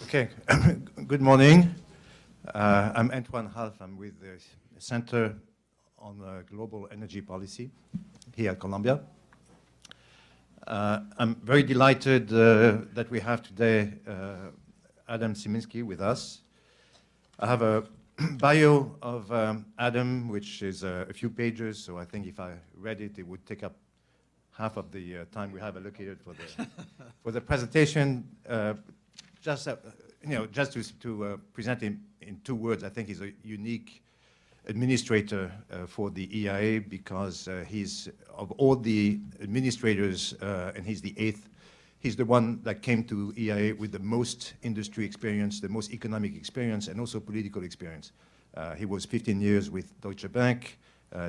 Okay, good morning. I'm Antoine Halff. I'm with the Center on Global Energy Policy here at Columbia. I'm very delighted that we have today Adam Sieminski with us. I have a bio of Adam, which is a few pages, so I think if I read it, it would take up half of the time we have allocated for the presentation. Just to present him in 2 words, I think he's a unique administrator for the EIA because he's, of all the administrators, and he's the 8th, he's the one that came to EIA with the most industry experience, the most economic experience, and also political experience. He was 15 years with Deutsche Bank,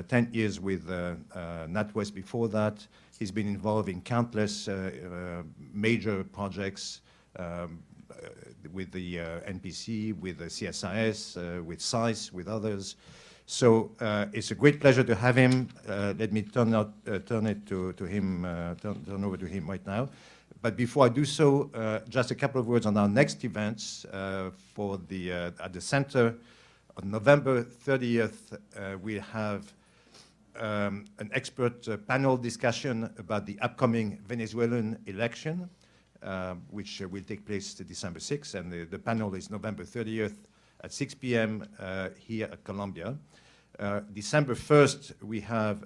10 years with NatWest before that. He's been involved in countless major projects, with the NPC, with the CSIS, with SICE, with others. So it's a great pleasure to have him. Let me turn over to him right now. But before I do so, just a couple of words on our next events at the center. On November 30th, we have an expert panel discussion about the upcoming Venezuelan election, which will take place December 6th, and the panel is November 30th at 6 p.m. Here at Columbia. December 1st, we have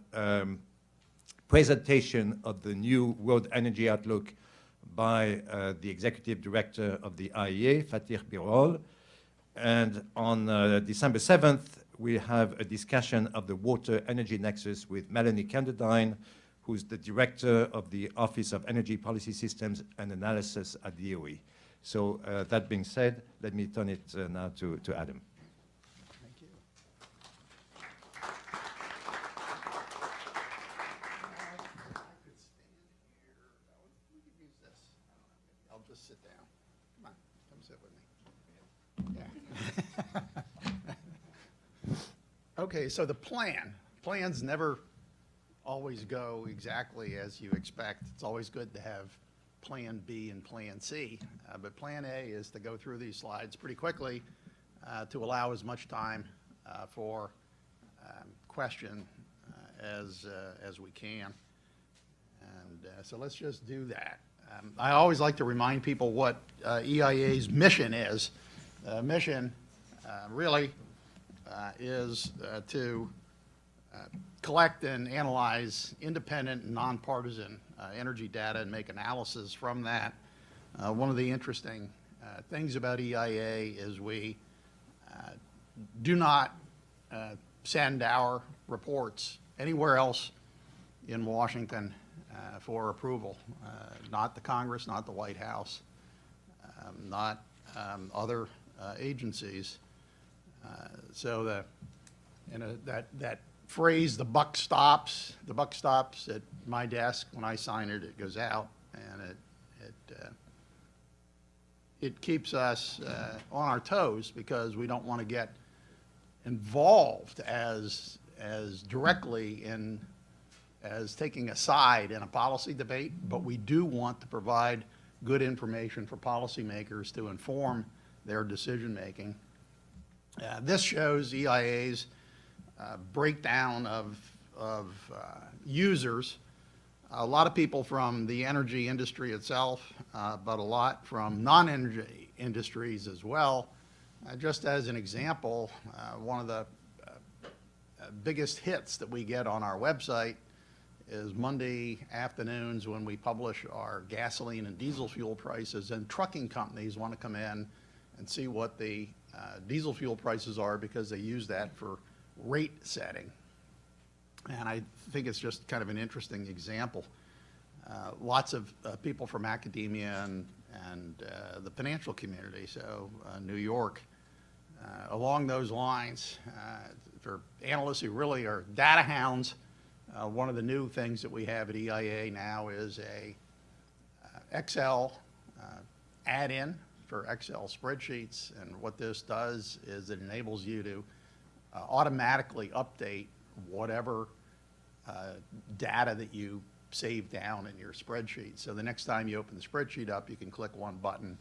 presentation of the new World Energy Outlook by the Executive Director of the IEA, Fatih Birol. And on December 7th, we have a discussion of the Water Energy Nexus with Melanie Kenderdine, who's the Director of the Office of Energy Policy Systems and Analysis at DOE. So that being said, let me turn it now to Adam. Thank you. I could stand here. We could use this. I'll just sit down. Come on, come sit with me. Yeah. Okay, so the plans never always go exactly as you expect. It's always good to have plan B and plan C, but plan A is to go through these slides pretty quickly to allow as much time for question as we can. And so let's just do that. I always like to remind people what EIA's mission is. Mission really is to collect and analyze independent and nonpartisan energy data and make analysis from that. One of the interesting things about EIA is we do not send our reports anywhere else in Washington for approval. Not the Congress, not the White House, not other agencies. So that phrase, the buck stops at my desk. When I sign it, it goes out, and it keeps us on our toes because we don't want to get involved as directly as taking a side in a policy debate, but we do want to provide good information for policymakers to inform their decision making. This shows EIA's breakdown of users. A lot of people from the energy industry itself, but a lot from non-energy industries as well. Just as an example, one of the biggest hits that we get on our website is Monday afternoons when we publish our gasoline and diesel fuel prices, and trucking companies want to come in and see what the diesel fuel prices are because they use that for rate setting. And I think it's just kind of an interesting example. Lots of people from academia and the financial community, so New York. Along those lines, for analysts who really are data hounds, one of the new things that we have at EIA now is a Excel add-in for Excel spreadsheets. And what this does is it enables you to automatically update whatever data that you save down in your spreadsheet. So the next time you open the spreadsheet up, you can click one button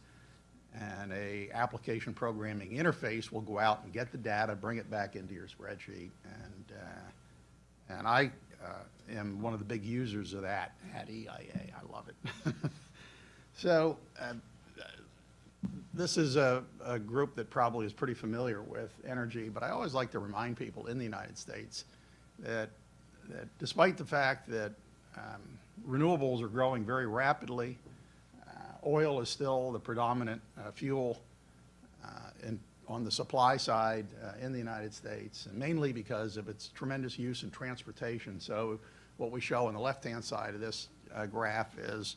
and a application programming interface will go out and get the data, bring it back into your spreadsheet, and I am one of the big users of that at EIA. I love it. So this is a group that probably is pretty familiar with energy, but I always like to remind people in the United States that despite the fact that renewables are growing very rapidly, oil is still the predominant fuel on the supply side in the United States, and mainly because of its tremendous use in transportation. So what we show on the left-hand side of this graph is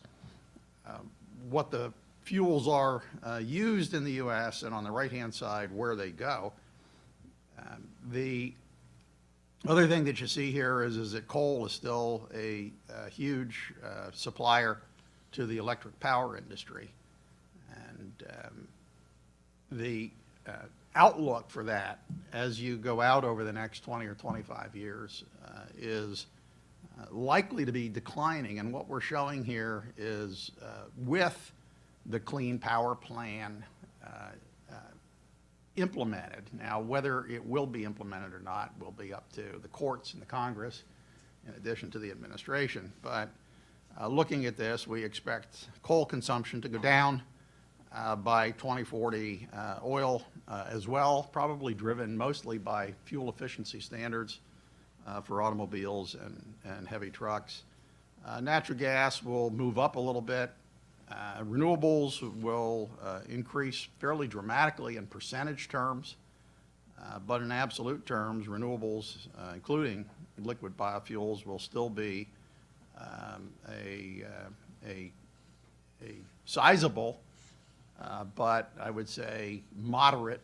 what the fuels are used in the U.S., and on the right-hand side, where they go. The other thing that you see here is that coal is still a huge supplier to the electric power industry. And the outlook for that as you go out over the next 20 or 25 years is likely to be declining. And what we're showing here is with the Clean Power Plan implemented. Now, whether it will be implemented or not will be up to the courts and the Congress, in addition to the administration. But looking at this, we expect coal consumption to go down by 2040, oil as well, probably driven mostly by fuel efficiency standards for automobiles and heavy trucks. Natural gas will move up a little bit. Renewables will increase fairly dramatically in percentage terms, but in absolute terms, renewables, including liquid biofuels, will still be a sizable, but I would say moderate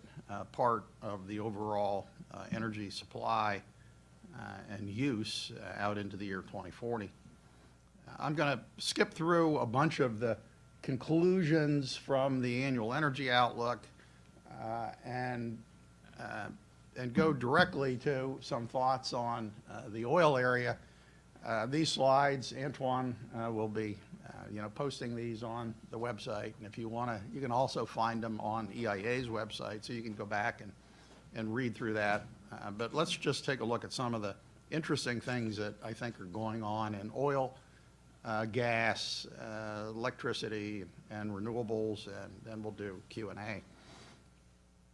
part of the overall energy supply and use out into the year 2040. I'm going to skip through a bunch of the conclusions from the annual energy outlook and go directly to some thoughts on the oil area. These slides, Antoine will be posting these on the website, and if you want to, you can also find them on EIA's website, so you can go back and read through that. But let's just take a look at some of the interesting things that I think are going on in oil, gas, electricity, and renewables, and then we'll do Q&A.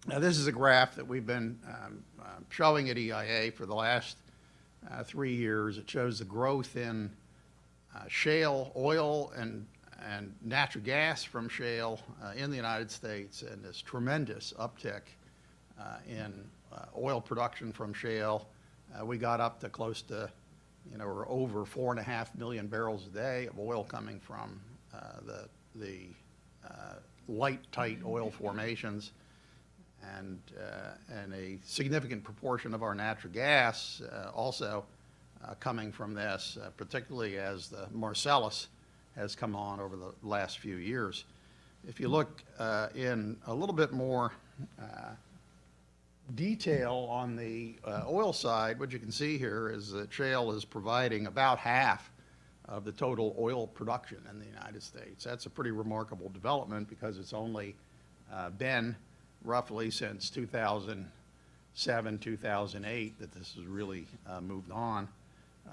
Now, this is a graph that we've been showing at EIA for the last 3 years. It shows the growth in shale oil and natural gas from shale in the United States, and this tremendous uptick in oil production from shale. We got up to close to, or over 4.5 million barrels a day of oil coming from the light, tight oil formations, and a significant proportion of our natural gas also coming from this, particularly as the Marcellus has come on over the last few years. If you look in a little bit more detail on the oil side, what you can see here is that shale is providing about half of the total oil production in the United States. That's a pretty remarkable development because it's only been roughly since 2007, 2008 that this has really moved on.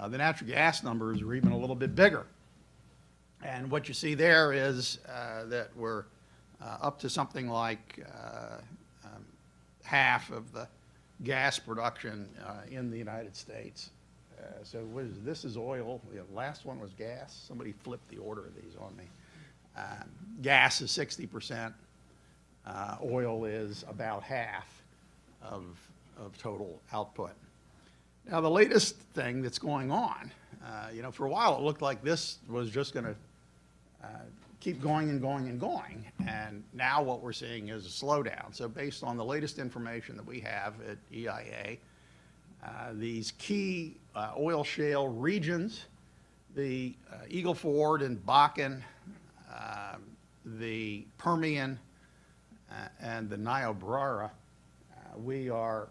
The natural gas numbers are even a little bit bigger. And what you see there is that we're up to something like half of the gas production in the United States. So this is oil. The last one was gas. Somebody flipped the order of these on me. Gas is 60%. Oil is about half of total output. Now, the latest thing that's going on, for a while it looked like this was just going to keep going and going and going, and now what we're seeing is a slowdown. So based on the latest information that we have at EIA, these key oil shale regions, the Eagle Ford and Bakken, the Permian, and the Niobrara, we are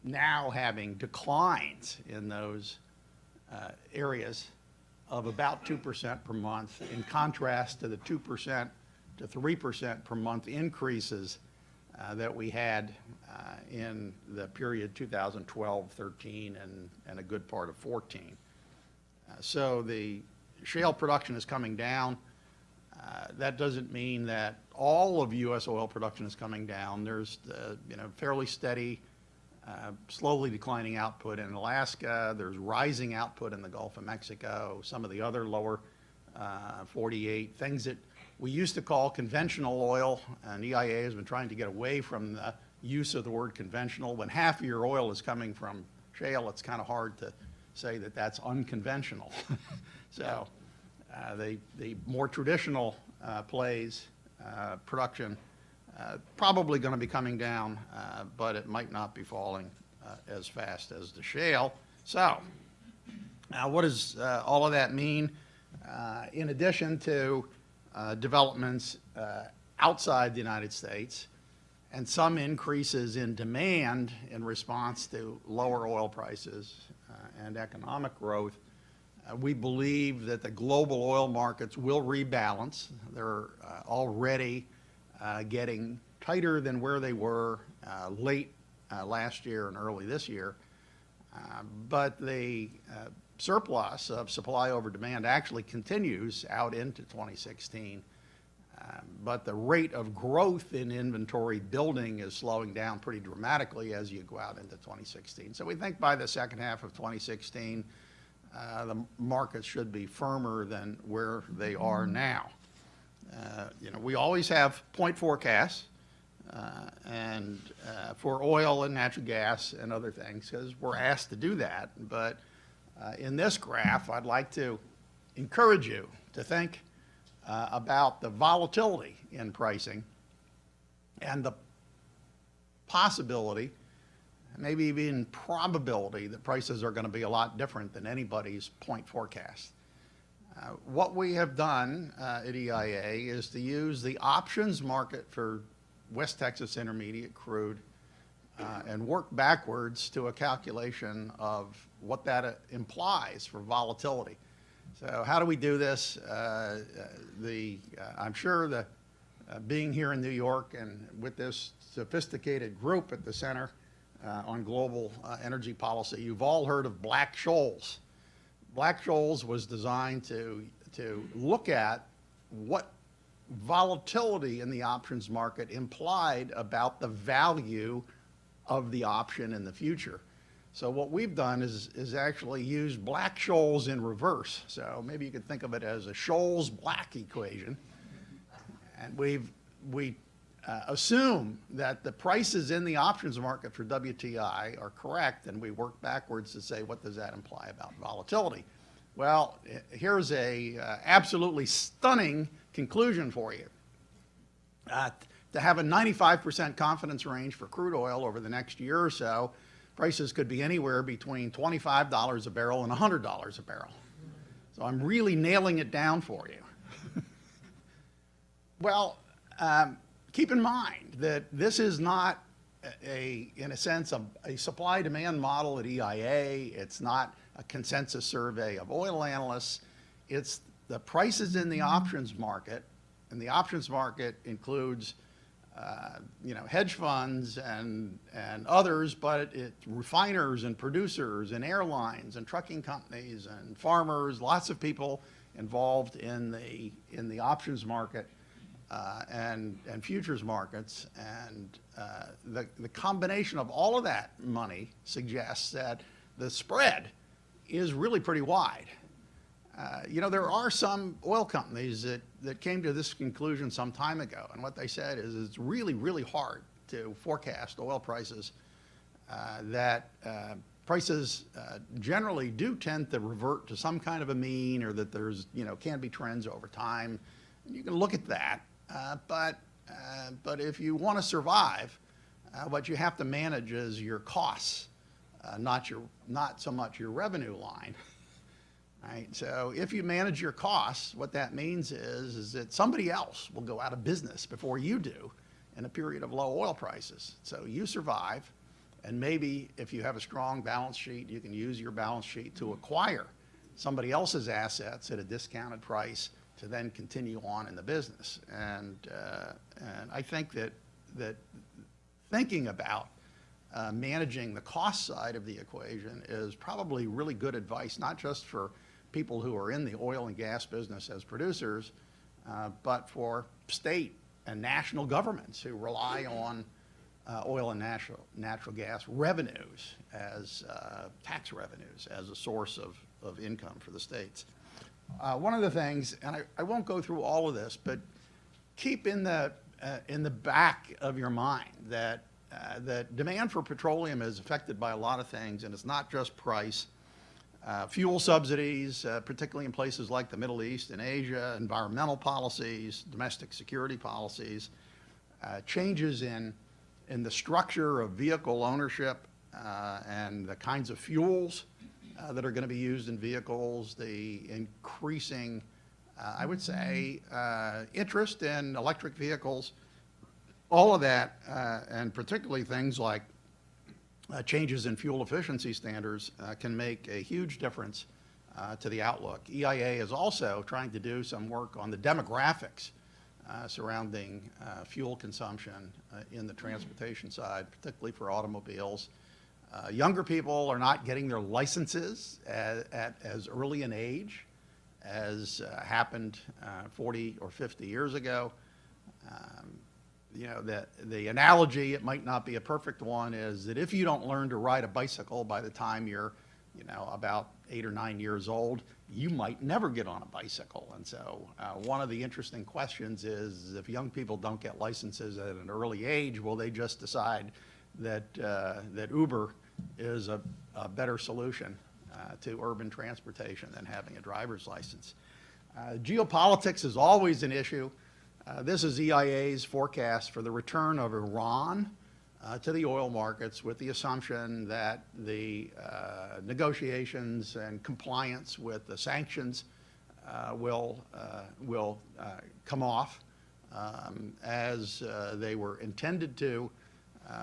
now having declines in those areas of about 2% per month, in contrast to the 2% to 3% per month increases that we had in the period 2012, 13, and a good part of 14. So the shale production is coming down. That doesn't mean that all of U.S. oil production is coming down. There's fairly steady, slowly declining output in Alaska. There's rising output in the Gulf of Mexico, some of the other lower 48, things that we used to call conventional oil, and EIA has been trying to get away from the use of the word conventional. When half of your oil is coming from shale, it's kind of hard to say that that's unconventional. So the more traditional plays, production, probably going to be coming down, but it might not be falling as fast as the shale. So now what does all of that mean? In addition to developments outside the United States and some increases in demand in response to lower oil prices and economic growth, we believe that the global oil markets will rebalance. They're already getting tighter than where they were late last year and early this year. But the surplus of supply over demand actually continues out into 2016. But the rate of growth in inventory building is slowing down pretty dramatically as you go out into 2016. So we think by the second half of 2016, the markets should be firmer than where they are now. We always have point forecasts and for oil and natural gas and other things because we're asked to do that. But in this graph, I'd like to encourage you to think about the volatility in pricing and the possibility, maybe even probability, that prices are going to be a lot different than anybody's point forecast. What we have done at EIA is to use the options market for West Texas Intermediate crude and work backwards to a calculation of what that implies for volatility. So how do we do this? I'm sure that being here in New York and with this sophisticated group at the Center on Global Energy Policy, you've all heard of Black-Scholes. Black-Scholes was designed to look at what volatility in the options market implied about the value of the option in the future. So what we've done is actually use Black-Scholes in reverse. So maybe you could think of it as a Scholes-Black equation. And we assume that the prices in the options market for WTI are correct, and we work backwards to say, what does that imply about volatility? Well, here's a absolutely stunning conclusion for you. To have a 95% confidence range for crude oil over the next year or so, prices could be anywhere between $25 a barrel and $100 a barrel. So I'm really nailing it down for you. Well, keep in mind that this is not in a sense, a supply-demand model at EIA. It's not a consensus survey of oil analysts. It's the prices in the options market, and the options market includes hedge funds and others, but it's refiners and producers and airlines and trucking companies and farmers, lots of people involved in the options market and futures markets. And the combination of all of that money suggests that the spread is really pretty wide. There are some oil companies that came to this conclusion some time ago, and what they said is it's really, really hard to forecast oil prices, that prices generally do tend to revert to some kind of a mean, or that there's, can be trends over time. And you can look at that, but if you want to survive, what you have to manage is your costs, not so much your revenue line. Right? So if you manage your costs, what that means is that somebody else will go out of business before you do in a period of low oil prices. So you survive, and maybe if you have a strong balance sheet, you can use your balance sheet to acquire somebody else's assets at a discounted price to then continue on in the business. And I think that thinking about managing the cost side of the equation is probably really good advice, not just for people who are in the oil and gas business as producers, but for state and national governments who rely on oil and natural gas revenues as tax revenues as a source of income for the states. One of the things, and I won't go through all of this, but keep in the back of your mind that demand for petroleum is affected by a lot of things, and it's not just price. Fuel subsidies, particularly in places like the Middle East and Asia, environmental policies, domestic security policies, changes in the structure of vehicle ownership and the kinds of fuels that are going to be used in vehicles, the increasing, I would say, interest in electric vehicles, all of that, and particularly things like changes in fuel efficiency standards can make a huge difference to the outlook. EIA is also trying to do some work on the demographics surrounding fuel consumption in the transportation side, particularly for automobiles. Younger people are not getting their licenses at as early an age as happened 40 or 50 years ago. You know, the analogy, it might not be a perfect one, is that if you don't learn to ride a bicycle by the time you're, you know, about 8 or 9 years old, you might never get on a bicycle. And so one of the interesting questions is, if young people don't get licenses at an early age, will they just decide that Uber is a better solution to urban transportation than having a driver's license? Geopolitics is always an issue. This is EIA's forecast for the return of Iran to the oil markets, with the assumption that the negotiations and compliance with the sanctions will come off as they were intended to.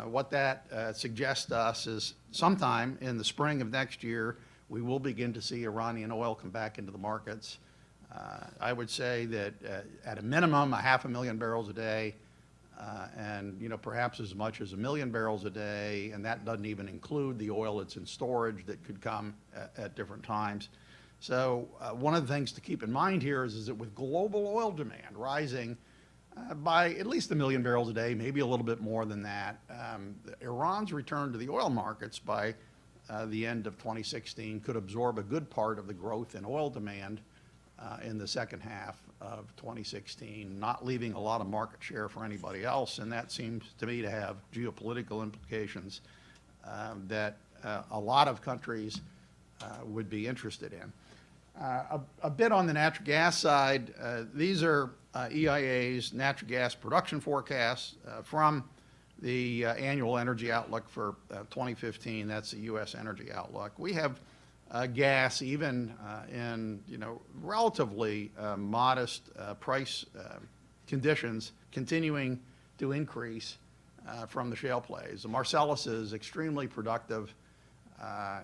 What that suggests to us is sometime in the spring of next year, we will begin to see Iranian oil come back into the markets. I would say that at a minimum, 500,000 barrels a day, and you know, perhaps as much as 1 million barrels a day, and that doesn't even include the oil that's in storage that could come at different times. So one of the things to keep in mind here is that with global oil demand rising by at least 1 million barrels a day, maybe a little bit more than that, Iran's return to the oil markets by the end of 2016 could absorb a good part of the growth in oil demand in the second half of 2016, not leaving a lot of market share for anybody else. And that seems to me to have geopolitical implications that a lot of countries would be interested in. A bit on the natural gas side, these are EIA's natural gas production forecasts from the annual energy outlook for 2015. That's the U.S. energy outlook. We have gas, even in, you know, relatively modest price conditions, continuing to increase from the shale plays. The Marcellus is extremely productive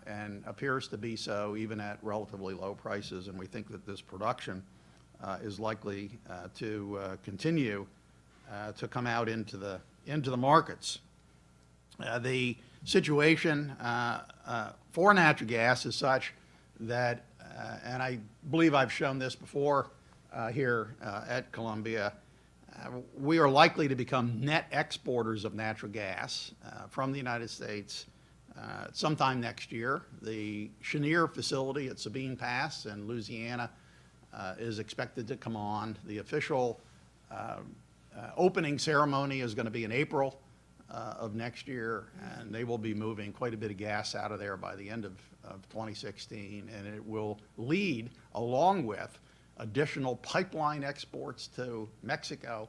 and appears to be so even at relatively low prices, and we think that this production is likely to continue to come out into the markets. The situation for natural gas is such that, and I believe I've shown this before here at Columbia, we are likely to become net exporters of natural gas from the United States sometime next year. The Cheniere facility at Sabine Pass in Louisiana is expected to come on. The official opening ceremony is going to be in April of next year, and they will be moving quite a bit of gas out of there by the end of 2016, and it will lead, along with additional pipeline exports to Mexico,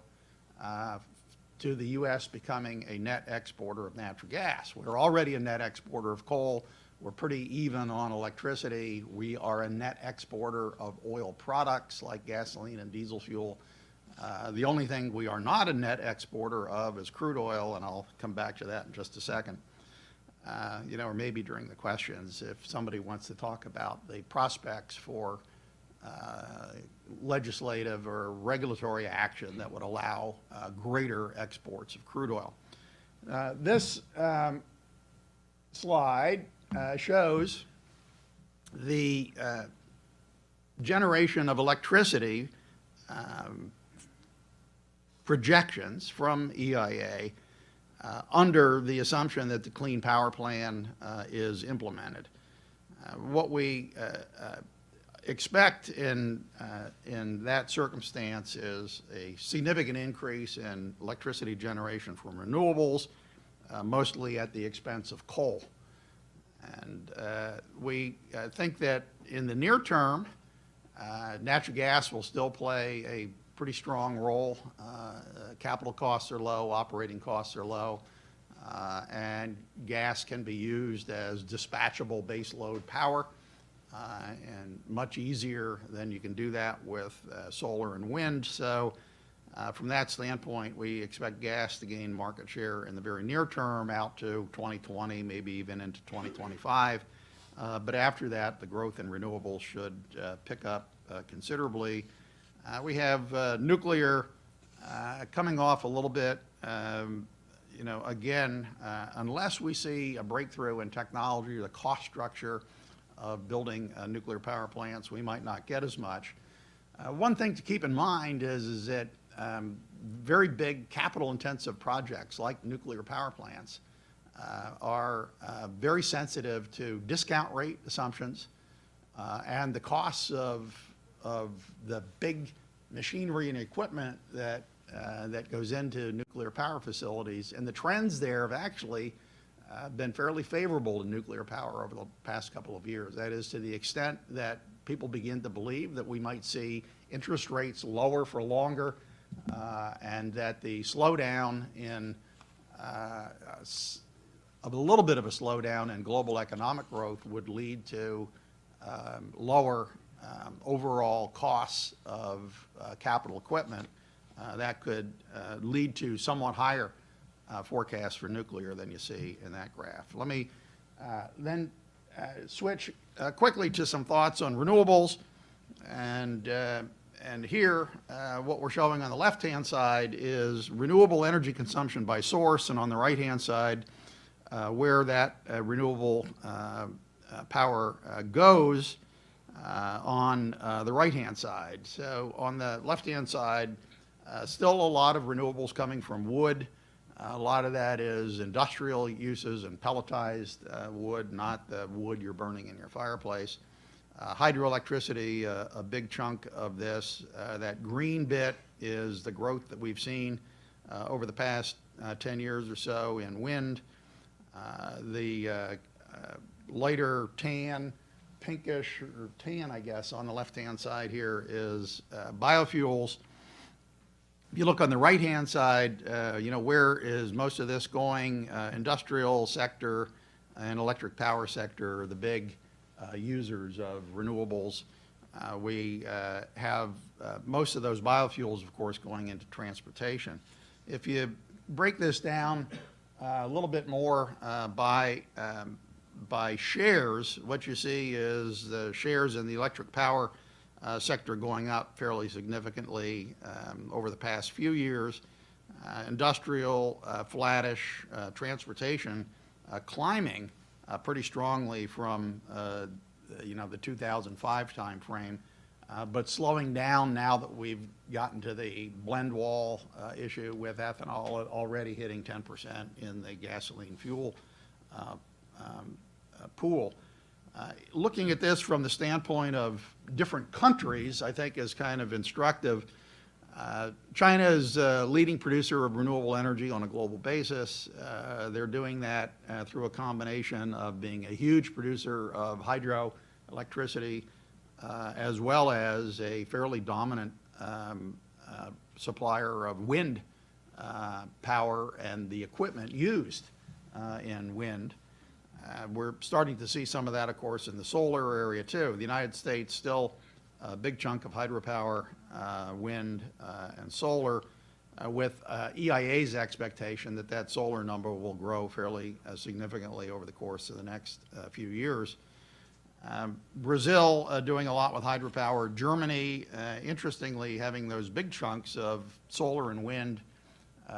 to the U.S. becoming a net exporter of natural gas. We're already a net exporter of coal. We're pretty even on electricity. We are a net exporter of oil products like gasoline and diesel fuel. The only thing we are not a net exporter of is crude oil, and I'll come back to that in just a second. You know, or maybe during the questions, if somebody wants to talk about the prospects for legislative or regulatory action that would allow greater exports of crude oil. This slide shows the generation of electricity projections from EIA under the assumption that the Clean Power Plan is implemented. What we expect in that circumstance is a significant increase in electricity generation from renewables, mostly at the expense of coal. And we think that in the near term, natural gas will still play a pretty strong role. Capital costs are low, operating costs are low, and gas can be used as dispatchable baseload power, and much easier than you can do that with solar and wind. So from that standpoint, we expect gas to gain market share in the very near term out to 2020, maybe even into 2025. But after that, the growth in renewables should pick up considerably. We have nuclear coming off a little bit. You know, again, unless we see a breakthrough in technology or the cost structure of building nuclear power plants, we might not get as much. One thing to keep in mind is that very big capital-intensive projects like nuclear power plants are very sensitive to discount rate assumptions and the costs of the big machinery and equipment that goes into nuclear power facilities. And the trends there have actually been fairly favorable to nuclear power over the past couple of years. That is, to the extent that people begin to believe that we might see interest rates lower for longer, and that the slowdown in a little bit of a slowdown in global economic growth would lead to lower overall costs of capital equipment. That could lead to somewhat higher forecasts for nuclear than you see in that graph. Let me then switch quickly to some thoughts on renewables. And here, what we're showing on the left-hand side is renewable energy consumption by source, and on the right-hand side, where that renewable power goes on the right-hand side. So on the left-hand side, still a lot of renewables coming from wood. A lot of that is industrial uses and pelletized wood, not the wood you're burning in your fireplace. Hydroelectricity, a big chunk of this. That green bit is the growth that we've seen over the past 10 years or so in wind. The lighter tan, pinkish, or tan, I guess, on the left-hand side here is biofuels. If you look on the right-hand side, you know, where is most of this going? Industrial sector and electric power sector are the big users of renewables. We have most of those biofuels, of course, going into transportation. If you break this down a little bit more by shares, what you see is the shares in the electric power sector going up fairly significantly over the past few years. Industrial, flattish, transportation climbing pretty strongly from you know, the 2005 time frame, but slowing down now that we've gotten to the blend wall issue with ethanol already hitting 10% in the gasoline fuel pool. Looking at this from the standpoint of different countries, I think is kind of instructive. China is a leading producer of renewable energy on a global basis. They're doing that through a combination of being a huge producer of hydroelectricity, as well as a fairly dominant supplier of wind power and the equipment used in wind. We're starting to see some of that, of course, in the solar area too. The United States still a big chunk of hydropower, wind, and solar, with EIA's expectation that that solar number will grow fairly significantly over the course of the next few years. Brazil doing a lot with hydropower. Germany, interestingly, having those big chunks of solar and wind,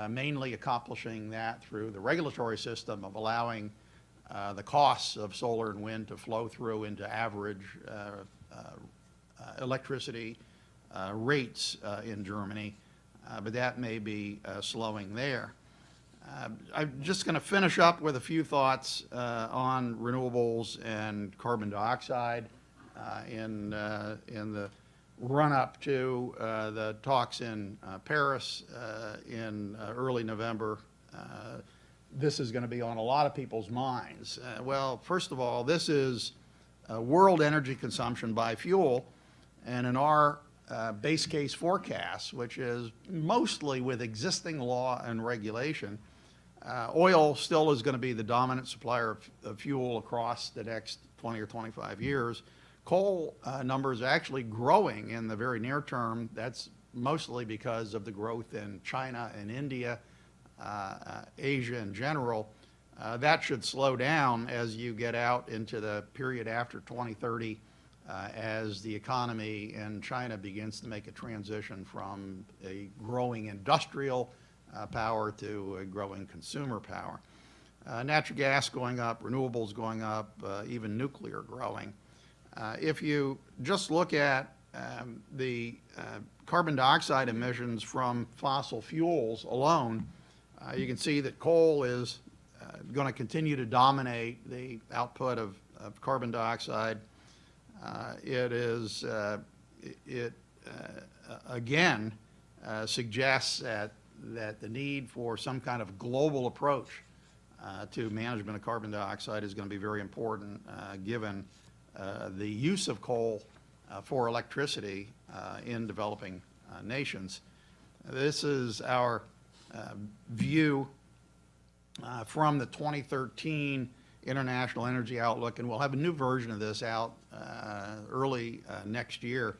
mainly accomplishing that through the regulatory system of allowing the costs of solar and wind to flow through into average electricity rates in Germany, but that may be slowing there. I'm just going to finish up with a few thoughts on renewables and carbon dioxide in the run-up to the talks in Paris in early November. This is going to be on a lot of people's minds. Well, first of all, this is world energy consumption by fuel, and in our base case forecast, which is mostly with existing law and regulation, oil still is going to be the dominant supplier of fuel across the next 20 or 25 years. Coal numbers are actually growing in the very near term. That's mostly because of the growth in China and India, Asia in general. That should slow down as you get out into the period after 2030, as the economy in China begins to make a transition from a growing industrial power to a growing consumer power. Natural gas going up, renewables going up, even nuclear growing. If you just look at the carbon dioxide emissions from fossil fuels alone, you can see that coal is going to continue to dominate the output of carbon dioxide. It again suggests that the need for some kind of global approach to management of carbon dioxide is going to be very important, given the use of coal for electricity in developing nations. This is our view from the 2013 International Energy Outlook, and we'll have a new version of this out early next year.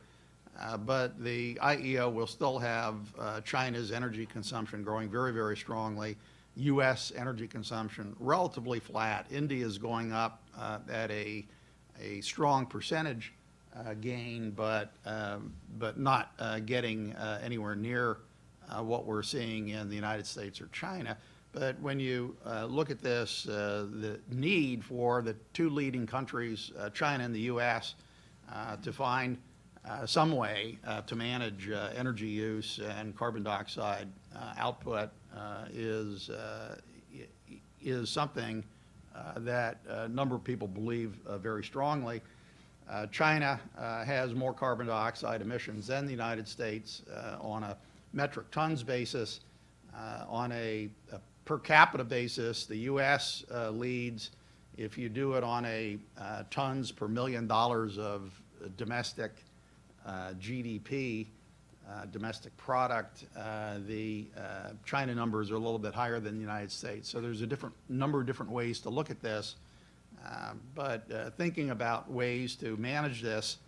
But the IEO will still have China's energy consumption growing very, very strongly, U.S. energy consumption relatively flat. India is going up at a strong percentage gain, but not getting anywhere near what we're seeing in the United States or China. But when you look at this, the need for the two leading countries, China and the U.S., to find some way to manage energy use and carbon dioxide output is something that a number of people believe very strongly. China has more carbon dioxide emissions than the United States on a metric tons basis. On a per capita basis, the U.S. leads. If you do it on a tons per $1 million of domestic GDP, domestic product, the China numbers are a little bit higher than the United States. So there's a number of different ways to look at this. But thinking about ways to manage this,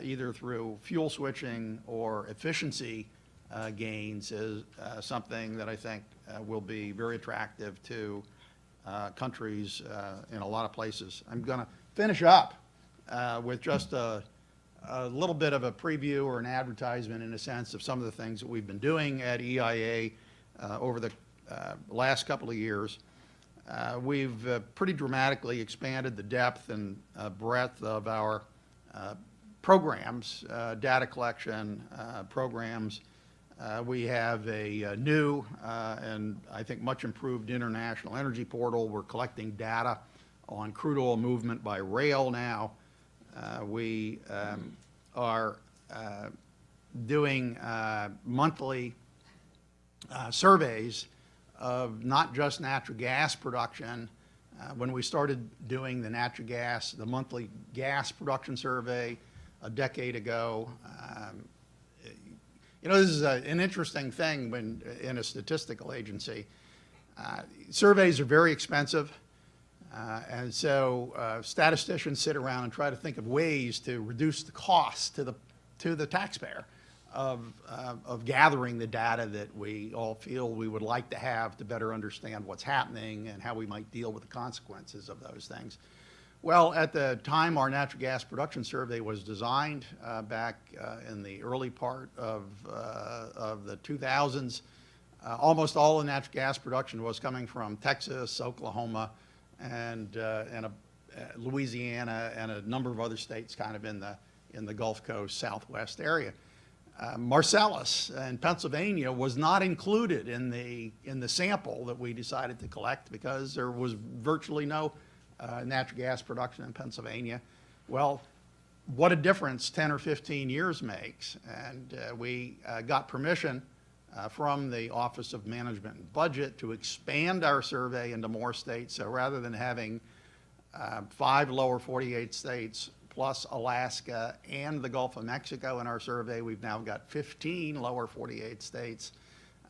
either through fuel switching or efficiency gains, is something that I think will be very attractive to countries in a lot of places. I'm going to finish up with just a little bit of a preview or an advertisement, in a sense, of some of the things that we've been doing at EIA over the last couple of years. We've pretty dramatically expanded the depth and breadth of our programs, data collection programs. We have a new and I think much improved international energy portal. We're collecting data on crude oil movement by rail now. We are doing monthly surveys of not just natural gas production. When we started doing the monthly gas production survey a decade ago, this is an interesting thing when in a statistical agency. Surveys are very expensive, and so statisticians sit around and try to think of ways to reduce the cost to the taxpayer of gathering the data that we all feel we would like to have to better understand what's happening and how we might deal with the consequences of those things. Well, at the time our natural gas production survey was designed back in the early part of the 2000s, almost all the natural gas production was coming from Texas, Oklahoma, and Louisiana, and a number of other states kind of in the Gulf Coast Southwest area. Marcellus and Pennsylvania was not included in the sample that we decided to collect because there was virtually no natural gas production in Pennsylvania. Well, what a difference 10 or 15 years makes. And we got permission from the Office of Management and Budget to expand our survey into more states. So rather than having 5 lower 48 states plus Alaska and the Gulf of Mexico in our survey, we've now got 15 lower 48 states.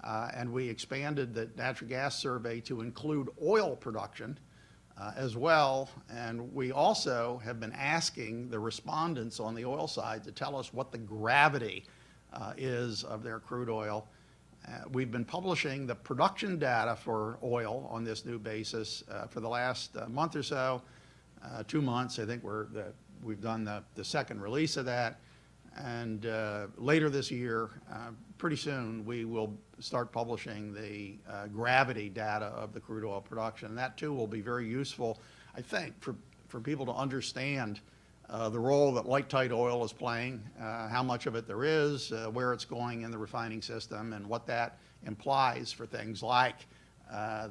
And we expanded the natural gas survey to include oil production as well. And we also have been asking the respondents on the oil side to tell us what the gravity is of their crude oil. We've been publishing the production data for oil on this new basis for the last month or so, 2 months. I think we've done the second release of that. And later this year, pretty soon, we will start publishing the gravity data of the crude oil production. And that, too, will be very useful, I think, for people to understand the role that light tight oil is playing, how much of it there is, where it's going in the refining system, and what that implies for things like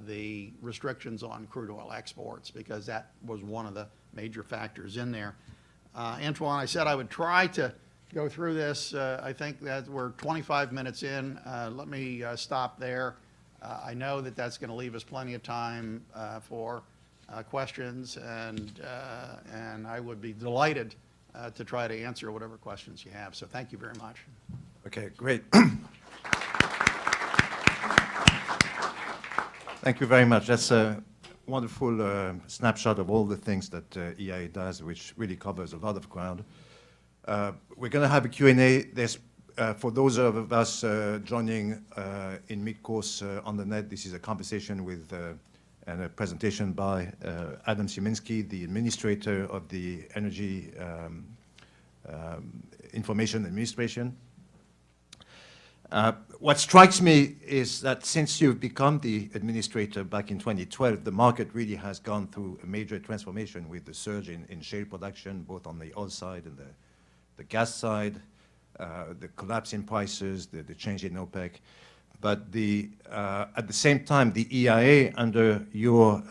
the restrictions on crude oil exports, because that was one of the major factors in there. Antoine, I said I would try to go through this. I think that we're 25 minutes in. Let me stop there. I know that that's going to leave us plenty of time for questions, and I would be delighted to try to answer whatever questions you have. So thank you very much. Okay, great. Thank you very much. That's a wonderful snapshot of all the things that EIA does, which really covers a lot of ground. We're going to have a Q&A. There's, for those of us joining in mid-course on the net, this is a conversation with and a presentation by Adam Sieminski, the administrator of the Energy Information Administration. What strikes me is that since you've become the administrator back in 2012, the market really has gone through a major transformation with the surge in shale production, both on the oil side and the gas side, the collapse in prices, the change in OPEC. But at the same time, the EIA, under your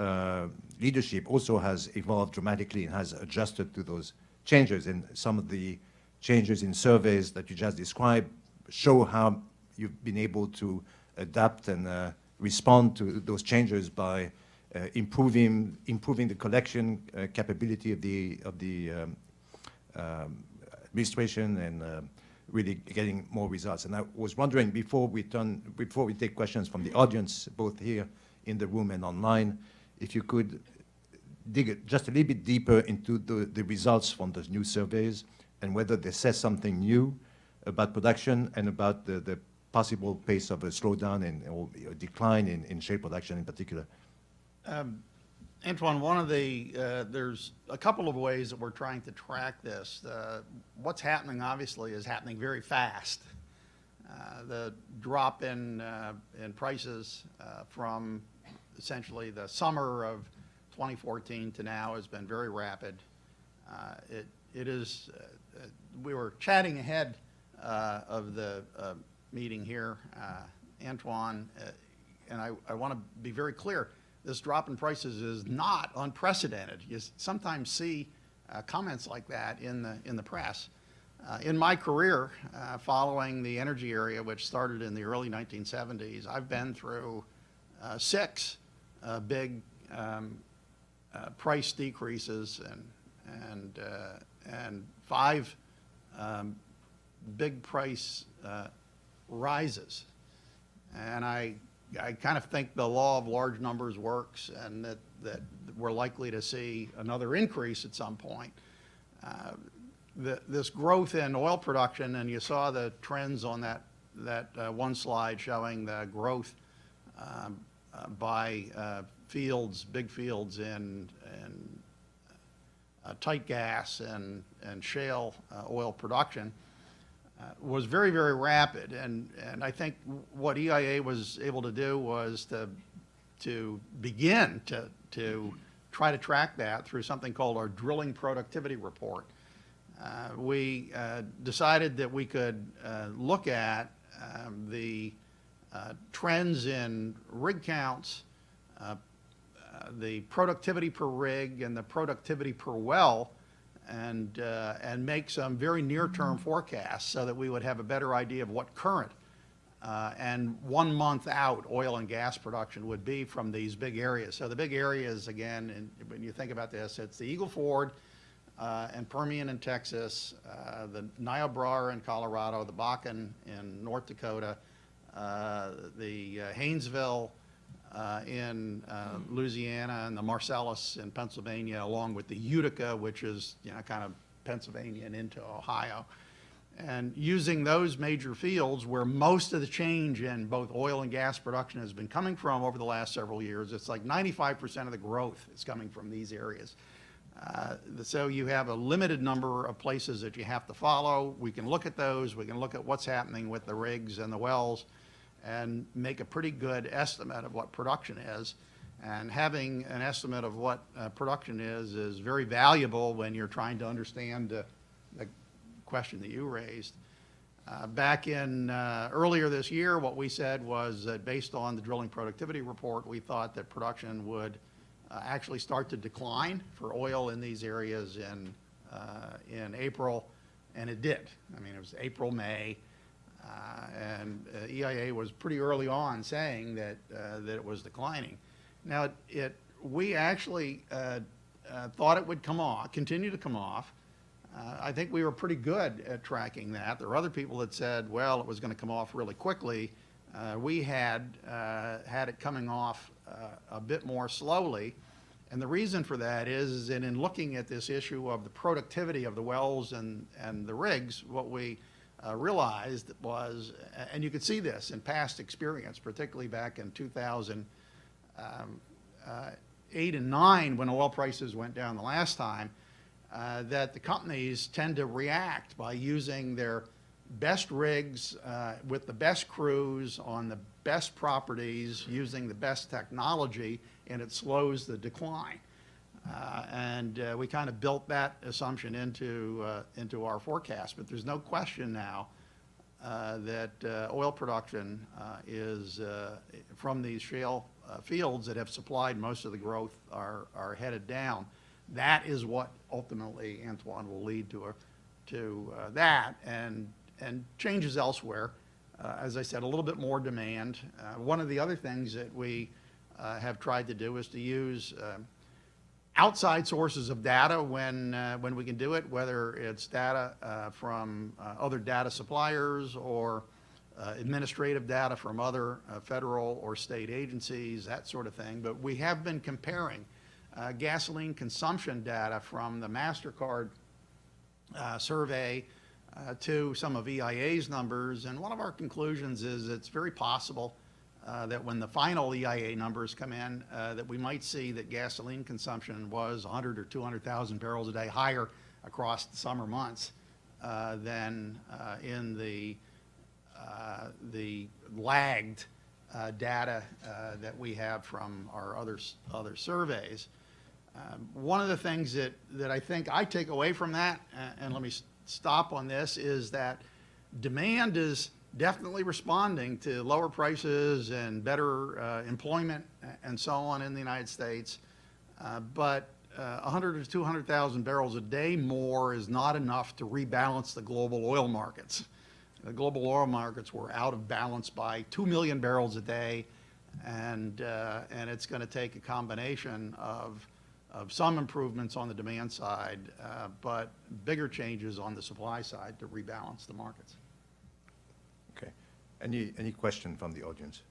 leadership, also has evolved dramatically and has adjusted to those changes. And some of the changes in surveys that you just described show how you've been able to adapt and respond to those changes by improving the collection capability of the administration and really getting more results. And I was wondering, before we take questions from the audience, both here in the room and online, if you could dig just a little bit deeper into the results from those new surveys and whether they say something new about production and about the possible pace of a slowdown or a decline in shale production in particular. Antoine, there's a couple of ways that we're trying to track this. What's happening, obviously, is happening very fast. The drop in prices from essentially the summer of 2014 to now has been very rapid. We were chatting ahead of the meeting here, Antoine, and I want to be very clear. This drop in prices is not unprecedented. You sometimes see comments like that in the press. In my career, following the energy area, which started in the early 1970s, I've been through 6 big price decreases and 5 big price rises. And I kind of think the law of large numbers works, and that we're likely to see another increase at some point. This growth in oil production, and you saw the trends on that one slide showing the growth by fields, big fields in tight gas and shale oil production was very, very rapid. And I think what EIA was able to do was to begin to try to track that through something called our drilling productivity report. We decided that we could look at the trends in rig counts, the productivity per rig and the productivity per well, and make some very near-term forecasts so that we would have a better idea of what current and 1 month out oil and gas production would be from these big areas. So the big areas, again, and when you think about this, it's the Eagle Ford and Permian in Texas, the Niobrara in Colorado, the Bakken in North Dakota, the Haynesville in Louisiana, and the Marcellus in Pennsylvania, along with the Utica, which is kind of Pennsylvania and into Ohio. And using those major fields where most of the change in both oil and gas production has been coming from over the last several years, it's like 95% of the growth is coming from these areas. So you have a limited number of places that you have to follow. We can look at those. We can look at what's happening with the rigs and the wells and make a pretty good estimate of what production is. And having an estimate of what production is very valuable when you're trying to understand the question that you raised. Back in earlier this year, what we said was that based on the drilling productivity report, we thought that production would actually start to decline for oil in these areas in April, and it did. I mean, it was April, May, and EIA was pretty early on saying that it was declining. Now, we actually thought it would come off, continue to come off. I think we were pretty good at tracking that. There were other people that said, well, it was going to come off really quickly. We had it coming off a bit more slowly. And the reason for that is that in looking at this issue of the productivity of the wells and the rigs, what we realized was, and you could see this in past experience, particularly back in 2008 and 9 when oil prices went down the last time, that the companies tend to react by using their best rigs with the best crews on the best properties, using the best technology, and it slows the decline. And we kind of built that assumption into our forecast. But there's no question now that oil production is from these shale fields that have supplied most of the growth are headed down. That is what ultimately, Antoine, will lead to that and changes elsewhere. As I said, a little bit more demand. One of the other things that we have tried to do is to use outside sources of data when we can do it, whether it's data from other data suppliers or administrative data from other federal or state agencies, that sort of thing. But we have been comparing gasoline consumption data from the MasterCard survey to some of EIA's numbers, and one of our conclusions is it's very possible that when the final EIA numbers come in, that we might see that gasoline consumption was 100 or 200,000 barrels a day higher across the summer months than in the lagged data that we have from our other surveys. One of the things that I think I take away from that, and let me stop on this, is that demand is definitely responding to lower prices and better employment and so on in the United States. But 100 to 200,000 barrels a day more is not enough to rebalance the global oil markets. The global oil markets were out of balance by 2 million barrels a day, and it's going to take a combination of some improvements on the demand side, but bigger changes on the supply side to rebalance the markets. Okay. Any question from the audience?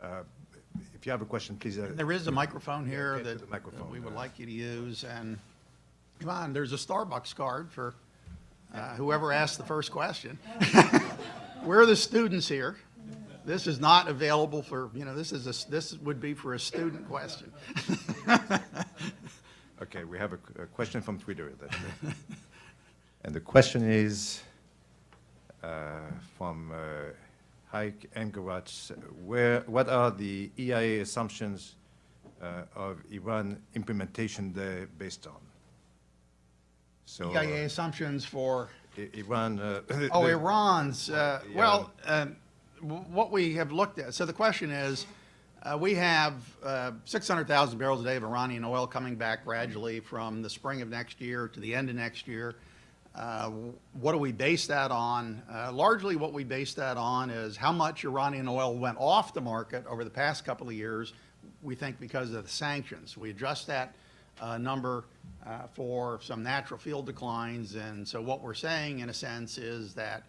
If you have a question, please. There is a microphone here that we would like you to use. And come on, there's a Starbucks card for whoever asked the first question. We're the students here. This is not available for, this would be for a student question. Okay, we have a question from Twitter. And the question is from Haik Engeratz, what are the EIA assumptions of Iran implementation there based on? So, EIA assumptions for, Iran. Iran's, what we have looked at, so the question is, we have 600,000 barrels a day of Iranian oil coming back gradually from the spring of next year to the end of next year. What do we base that on? Largely what we base that on is how much Iranian oil went off the market over the past couple of years, we think because of the sanctions. We adjust that number for some natural field declines, and so what we're saying in a sense is that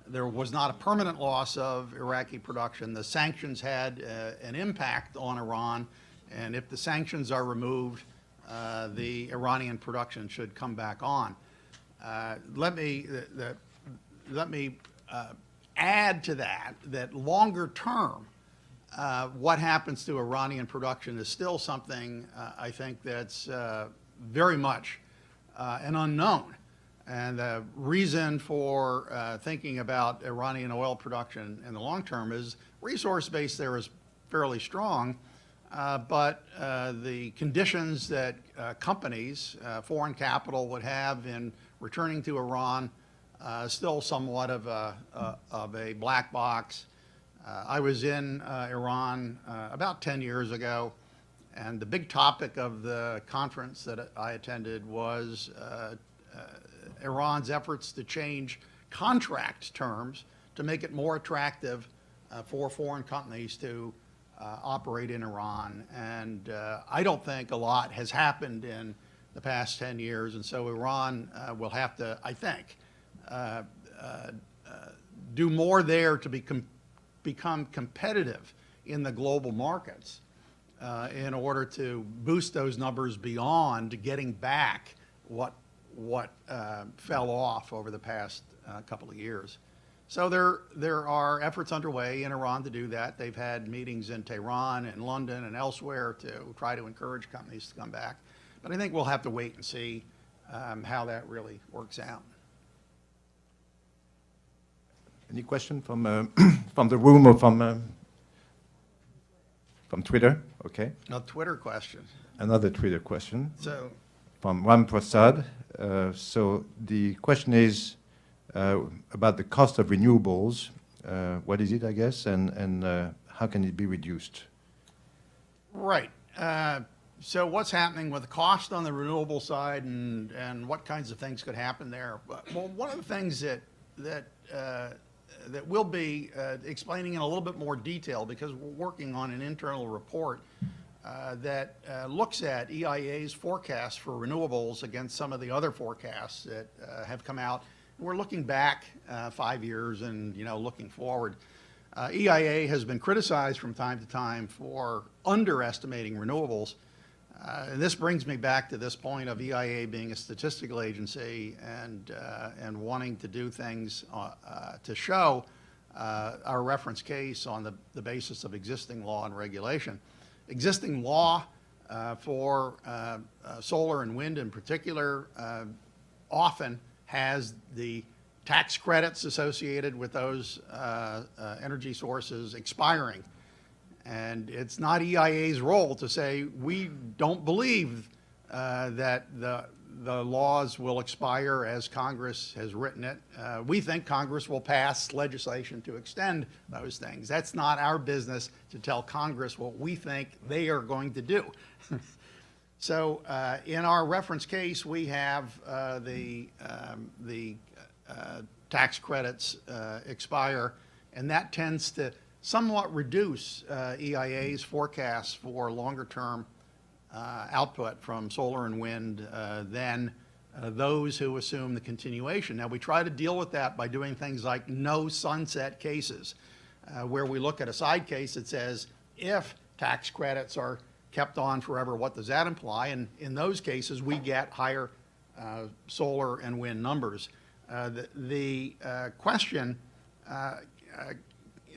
there was not a permanent loss of Iraqi production. The sanctions had an impact on Iran, and if the sanctions are removed, the Iranian production should come back on. Let me add to that longer term, what happens to Iranian production is still something I think that's very much an unknown. And the reason for thinking about Iranian oil production in the long term is resource base there is fairly strong, but the conditions that companies, foreign capital would have in returning to Iran still somewhat of a black box. I was in Iran about 10 years ago, and the big topic of the conference that I attended was Iran's efforts to change contract terms to make it more attractive for foreign companies to operate in Iran. And I don't think a lot has happened in the past 10 years, and so Iran will have to, I think, do more there to become competitive in the global markets in order to boost those numbers beyond getting back what fell off over the past couple of years. So there are efforts underway in Iran to do that. They've had meetings in Tehran and London and elsewhere to try to encourage companies to come back. But I think we'll have to wait and see how that really works out. Any question from from the room or from Twitter? Okay. A Twitter question. Another Twitter question. So from Ram Prasad. So the question is about the cost of renewables. What is it, I guess, and how can it be reduced? Right. So what's happening with the cost on the renewable side, and what kinds of things could happen there? Well, one of the things that we'll be explaining in a little bit more detail, because we're working on an internal report that looks at EIA's forecast for renewables against some of the other forecasts that have come out. We're looking back 5 years and looking forward. EIA has been criticized from time to time for underestimating renewables. And this brings me back to this point of EIA being a statistical agency and wanting to do things to show our reference case on the basis of existing law and regulation. Existing law for solar and wind in particular often has the tax credits associated with those energy sources expiring. And it's not EIA's role to say, we don't believe that the laws will expire as Congress has written it. We think Congress will pass legislation to extend those things. That's not our business to tell Congress what we think they are going to do. So in our reference case, we have the tax credits expire, and that tends to somewhat reduce EIA's forecasts for longer-term output from solar and wind than those who assume the continuation. Now, we try to deal with that by doing things like no sunset cases, where we look at a side case that says, if tax credits are kept on forever, what does that imply? And in those cases, we get higher solar and wind numbers. The question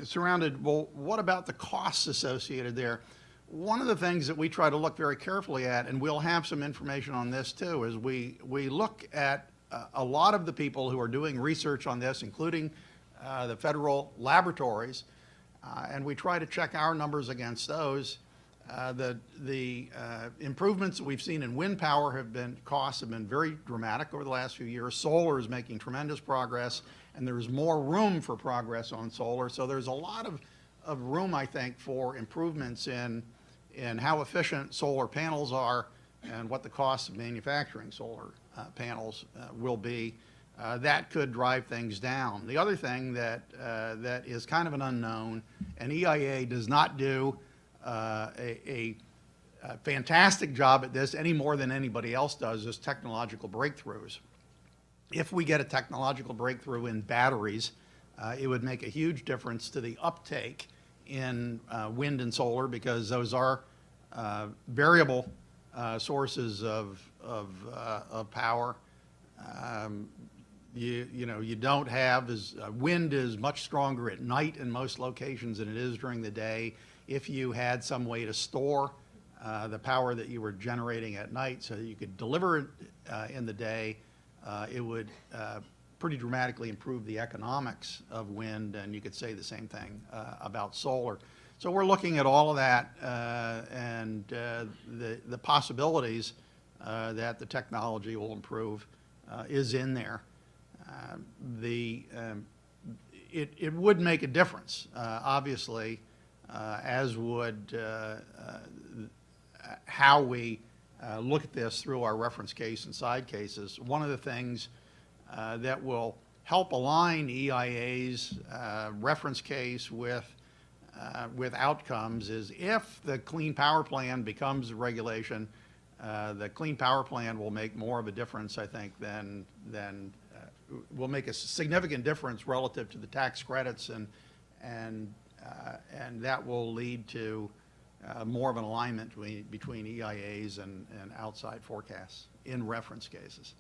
surrounded, well, what about the costs associated there? one of the things that we try to look very carefully at, and we'll have some information on this too, is we look at a lot of the people who are doing research on this, including the federal laboratories, and we try to check our numbers against those. The improvements that we've seen in wind power costs have been very dramatic over the last few years. Solar is making tremendous progress, and there's more room for progress on solar. So there's a lot of room, I think, for improvements in how efficient solar panels are and what the cost of manufacturing solar panels will be. That could drive things down. The other thing that is kind of an unknown, and EIA does not do a fantastic job at this any more than anybody else does, is technological breakthroughs. If we get a technological breakthrough in batteries, it would make a huge difference to the uptake in wind and solar, because those are variable sources of power. You don't have wind is much stronger at night in most locations than it is during the day. If you had some way to store the power that you were generating at night so that you could deliver it in the day, it would pretty dramatically improve the economics of wind, and you could say the same thing about solar. So we're looking at all of that and the possibilities that the technology will improve is in there. It would make a difference, obviously, as would how we look at this through our reference case and side cases. One of the things that will help align EIA's reference case with outcomes is if the Clean Power Plan becomes a regulation, the Clean Power Plan will make more of a difference, I think, than will make a significant difference relative to the tax credits, and that will lead to more of an alignment between EIAs and outside forecasts in reference cases.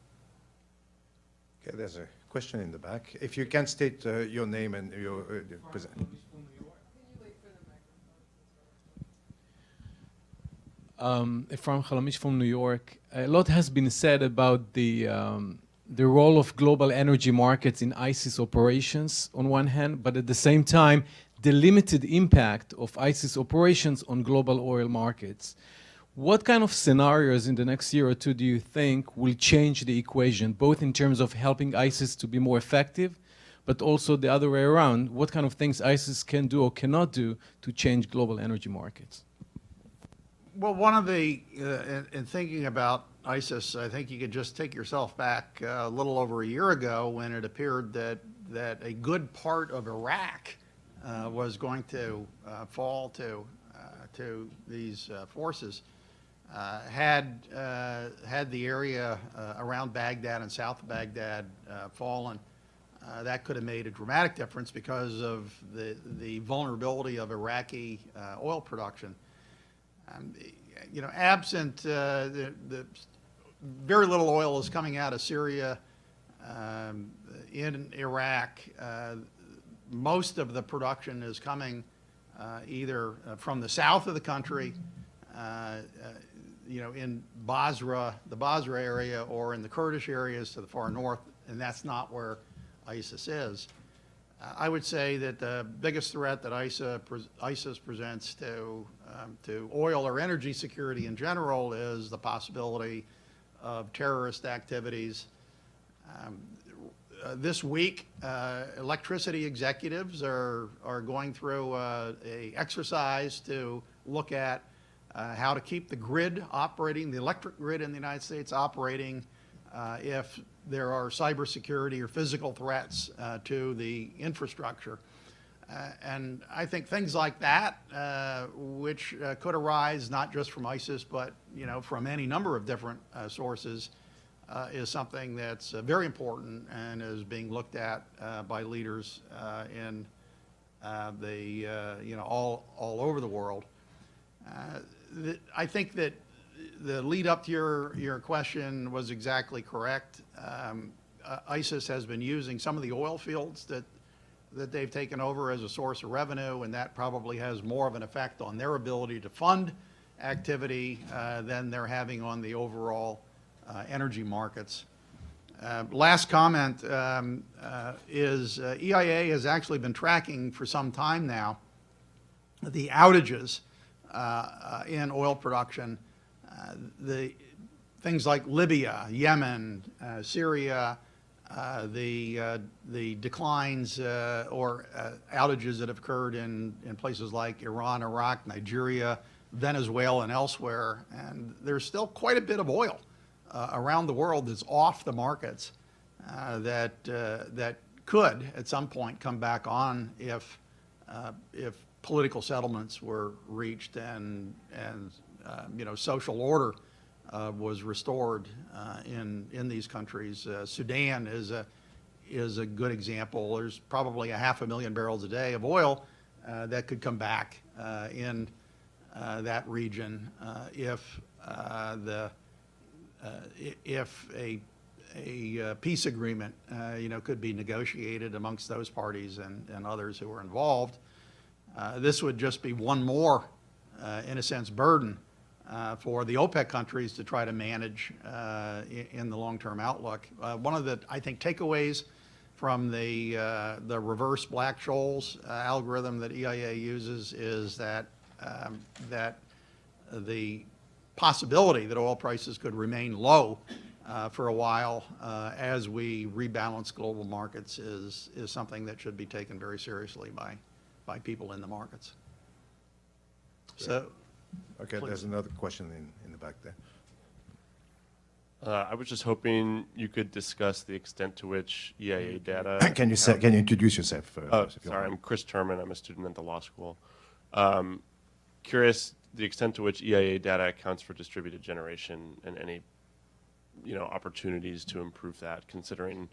Okay, there's a question in the back. If you can state your name and your present. Efraim Chalamish from New York. A lot has been said about the role of global energy markets in ISIS operations on one hand, but at the same time, the limited impact of ISIS operations on global oil markets. What kind of scenarios in the next year or two do you think will change the equation, both in terms of helping ISIS to be more effective, but also the other way around? What kind of things ISIS can do or cannot do to change global energy markets? Well, one of the, in thinking about ISIS, I think you could just take yourself back a little over a year ago when it appeared that a good part of Iraq was going to fall to these forces. Had the area around Baghdad and south of Baghdad fallen, that could have made a dramatic difference because of the vulnerability of Iraqi oil production. Absent the very little oil is coming out of Syria, in Iraq. Most of the production is coming either from the south of the country, in Basra, the Basra area, or in the Kurdish areas to the far north, and that's not where ISIS is. I would say that the biggest threat that ISIS presents to oil or energy security in general is the possibility of terrorist activities. This week, electricity executives are going through a exercise to look at how to keep the grid operating, the electric grid in the United States operating, if there are cybersecurity or physical threats to the infrastructure. And I think things like that, which could arise not just from ISIS, but from any number of different sources, is something that's very important and is being looked at by leaders in all over the world. I think that the lead up to your question was exactly correct. ISIS has been using some of the oil fields that that they've taken over as a source of revenue, and that probably has more of an effect on their ability to fund activity than they're having on the overall energy markets. Last comment is EIA has actually been tracking for some time now the outages in oil production. The things like Libya, Yemen, Syria, the declines or outages that have occurred in places like Iran, Iraq, Nigeria, Venezuela, and elsewhere. And there's still quite a bit of oil around the world that's off the markets that could at some point come back on if political settlements were reached and social order was restored in these countries. Sudan is a good example. There's probably 500,000 barrels a day of oil that could come back in that region if a peace agreement could be negotiated amongst those parties and others who are involved. This would just be one more, in a sense, burden for the OPEC countries to try to manage in the long-term outlook. One of the, I think, takeaways from the reverse Black-Scholes algorithm that EIA uses is that the possibility that oil prices could remain low for a while as we rebalance global markets is something that should be taken very seriously by people in the markets. So. Okay, Please. There's another question in the back there. I was just hoping you could discuss the extent to which EIA data. Can you introduce yourself first? Oh, if you sorry, want? I'm Chris Terman. I'm a student at the law school. Curious the extent to which EIA data accounts for distributed generation and any, opportunities to improve that, considering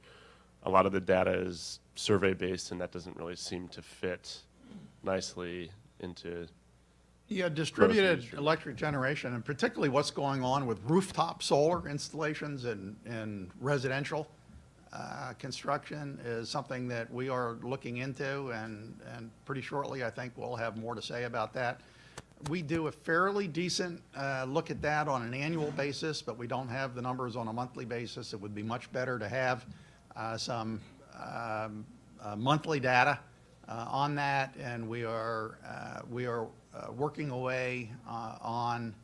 a lot of the data is survey-based and that doesn't really seem to fit nicely into. Yeah, distributed electric generation, and particularly what's going on with rooftop solar installations and residential construction is something that we are looking into, and pretty shortly I think we'll have more to say about that. We do a fairly decent look at that on an annual basis, but we don't have the numbers on a monthly basis. It would be much better to have some monthly data on that, and we are working away on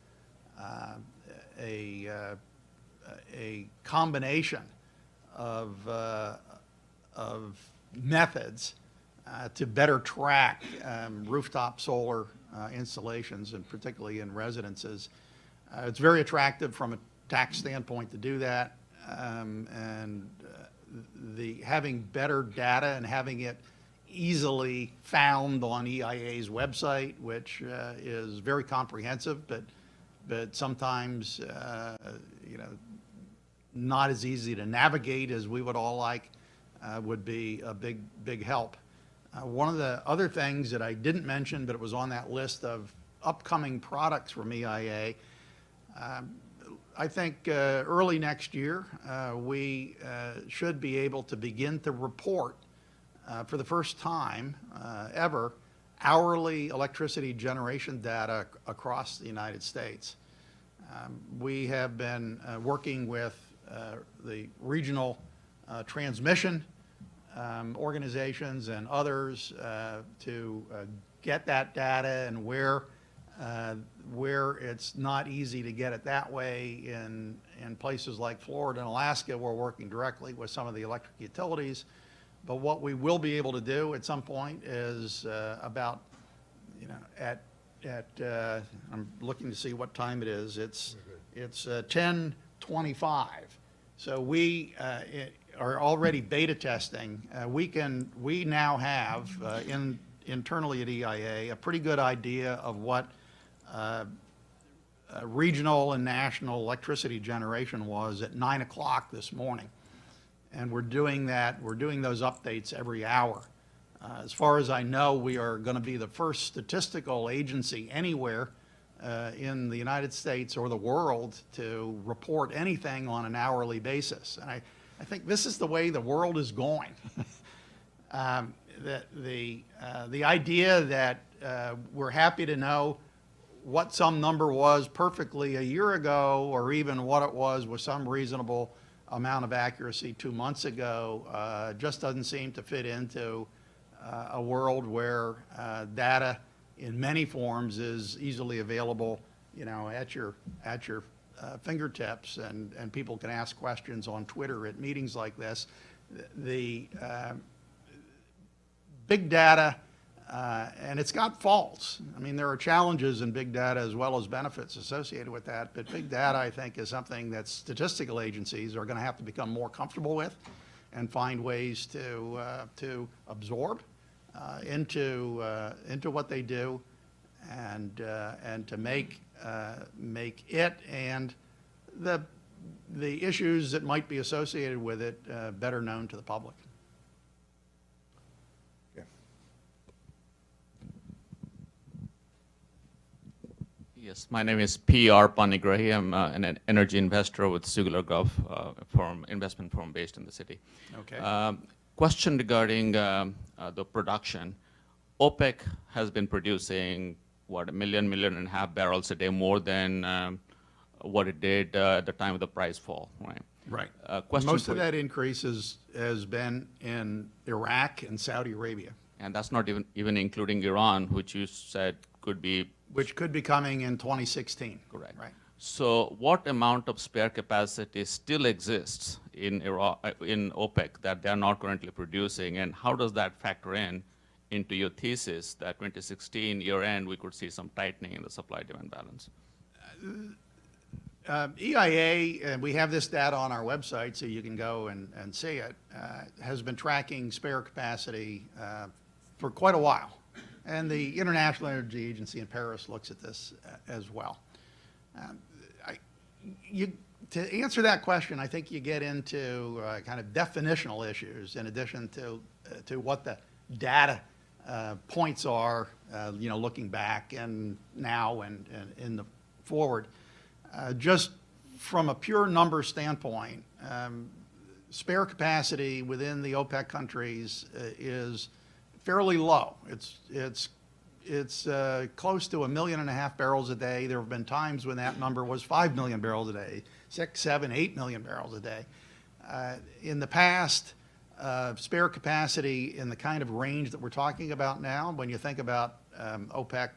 a combination of methods to better track rooftop solar installations, and particularly in residences. It's very attractive from a tax standpoint to do that, and having better data and having it easily found on EIA's website, which is very comprehensive, but sometimes not as easy to navigate as we would all like, would be a big help. One of the other things that I didn't mention, but it was on that list of upcoming products from EIA, I think early next year we should be able to begin to report for the first time ever hourly electricity generation data across the United States. We have been working with the regional transmission organizations and others to get that data, and where it's not easy to get it that way in places like Florida and Alaska, we're working directly with some of the electric utilities. But what we will be able to do at some point is about, I'm looking to see what time it is. It's 10:25. So we are already beta testing. We now have internally at EIA a pretty good idea of what regional and national electricity generation was at 9 o'clock this morning. And we're doing those updates every hour. As far as I know, we are going to be the first statistical agency anywhere in the United States or the world to report anything on an hourly basis. And I think this is the way the world is going. the idea that we're happy to know what some number was perfectly a year ago, or even what it was with some reasonable amount of accuracy 2 months ago, just doesn't seem to fit into a world where data in many forms is easily available, you know, at your fingertips, and people can ask questions on Twitter at meetings like this. The big data, and it's got faults. I mean, there are challenges in big data as well as benefits associated with that, but big data, I think, is something that statistical agencies are going to have to become more comfortable with and find ways to absorb into what they do, and to make it and the issues that might be associated with it better known to the public. Yes, my name is P.R. Panigrahi. I'm an energy investor with Sugular Gov, investment firm based in the city. Okay. Question regarding the production. OPEC has been producing, what, 1.5 million barrels a day more than what it did at the time of the price fall, right? Right. Question Most for of you. that increase has been in Iraq and Saudi Arabia, And that's not even including Iran, which you said could be which could be coming in 2016. correct. Right. So what amount of spare capacity still exists in OPEC that they're not currently producing, and how does that factor into your thesis that 2016 year end we could see some tightening in the supply-demand balance? EIA, and we have this data on our website so you can go and see it, has been tracking spare capacity for quite a while. And the International Energy Agency in Paris looks at this as well. To answer that question, I think you get into kind of definitional issues in addition to what the data points are, you know, looking back and now and in the forward. Just from a pure number standpoint, spare capacity within the OPEC countries is fairly low. It's close to 1.5 million barrels a day. There have been times when that number was 5 million barrels a day, 6, 7, 8 million barrels a day. In the past, spare capacity in the kind of range that we're talking about now, when you think about OPEC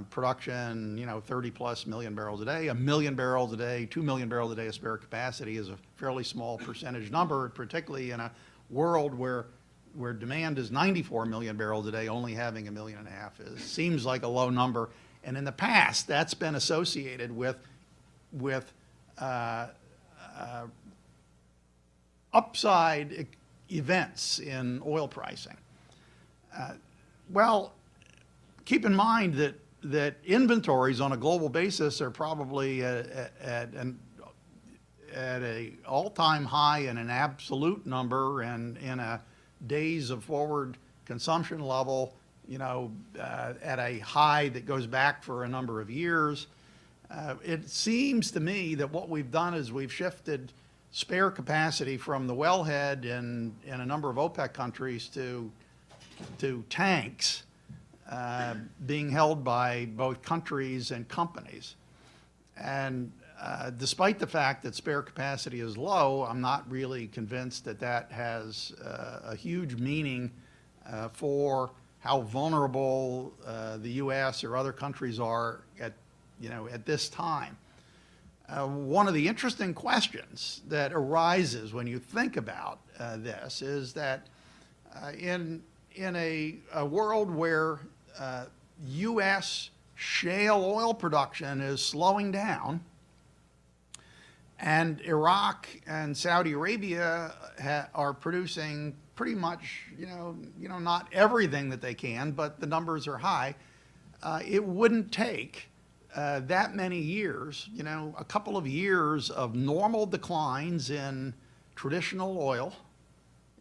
production, you know, 30+ million barrels a day, 1 million barrels a day, 2 million barrels a day of spare capacity is a fairly small percentage number, particularly in a world where demand is 94 million barrels a day. Only having 1.5 million seems like a low number. And in the past, that's been associated with upside events in oil pricing. Well, keep in mind that inventories on a global basis are probably at an all-time high in an absolute number, and in a days of forward consumption level, you know, at a high that goes back for a number of years. It seems to me that what we've done is we've shifted spare capacity from the wellhead in a number of OPEC countries to tanks being held by both countries and companies. And despite the fact that spare capacity is low, I'm not really convinced that that has a huge meaning for how vulnerable the U.S. or other countries are at this time. One of the interesting questions that arises when you think about this is that in a world where U.S. shale oil production is slowing down, and Iraq and Saudi Arabia are producing pretty much, you know, not everything that they can, but the numbers are high. It wouldn't take that many years, you know, a couple of years of normal declines in traditional oil,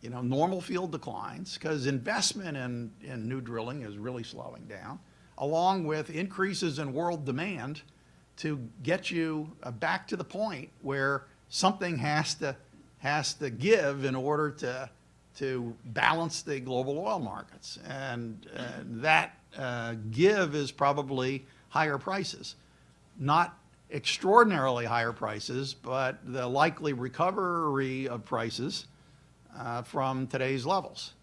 you know, normal field declines, because investment in new drilling is really slowing down, along with increases in world demand, to get you back to the point where something has to give in order to balance the global oil markets. And that give is probably higher prices. Not extraordinarily higher prices, but the likely recovery of prices from today's levels.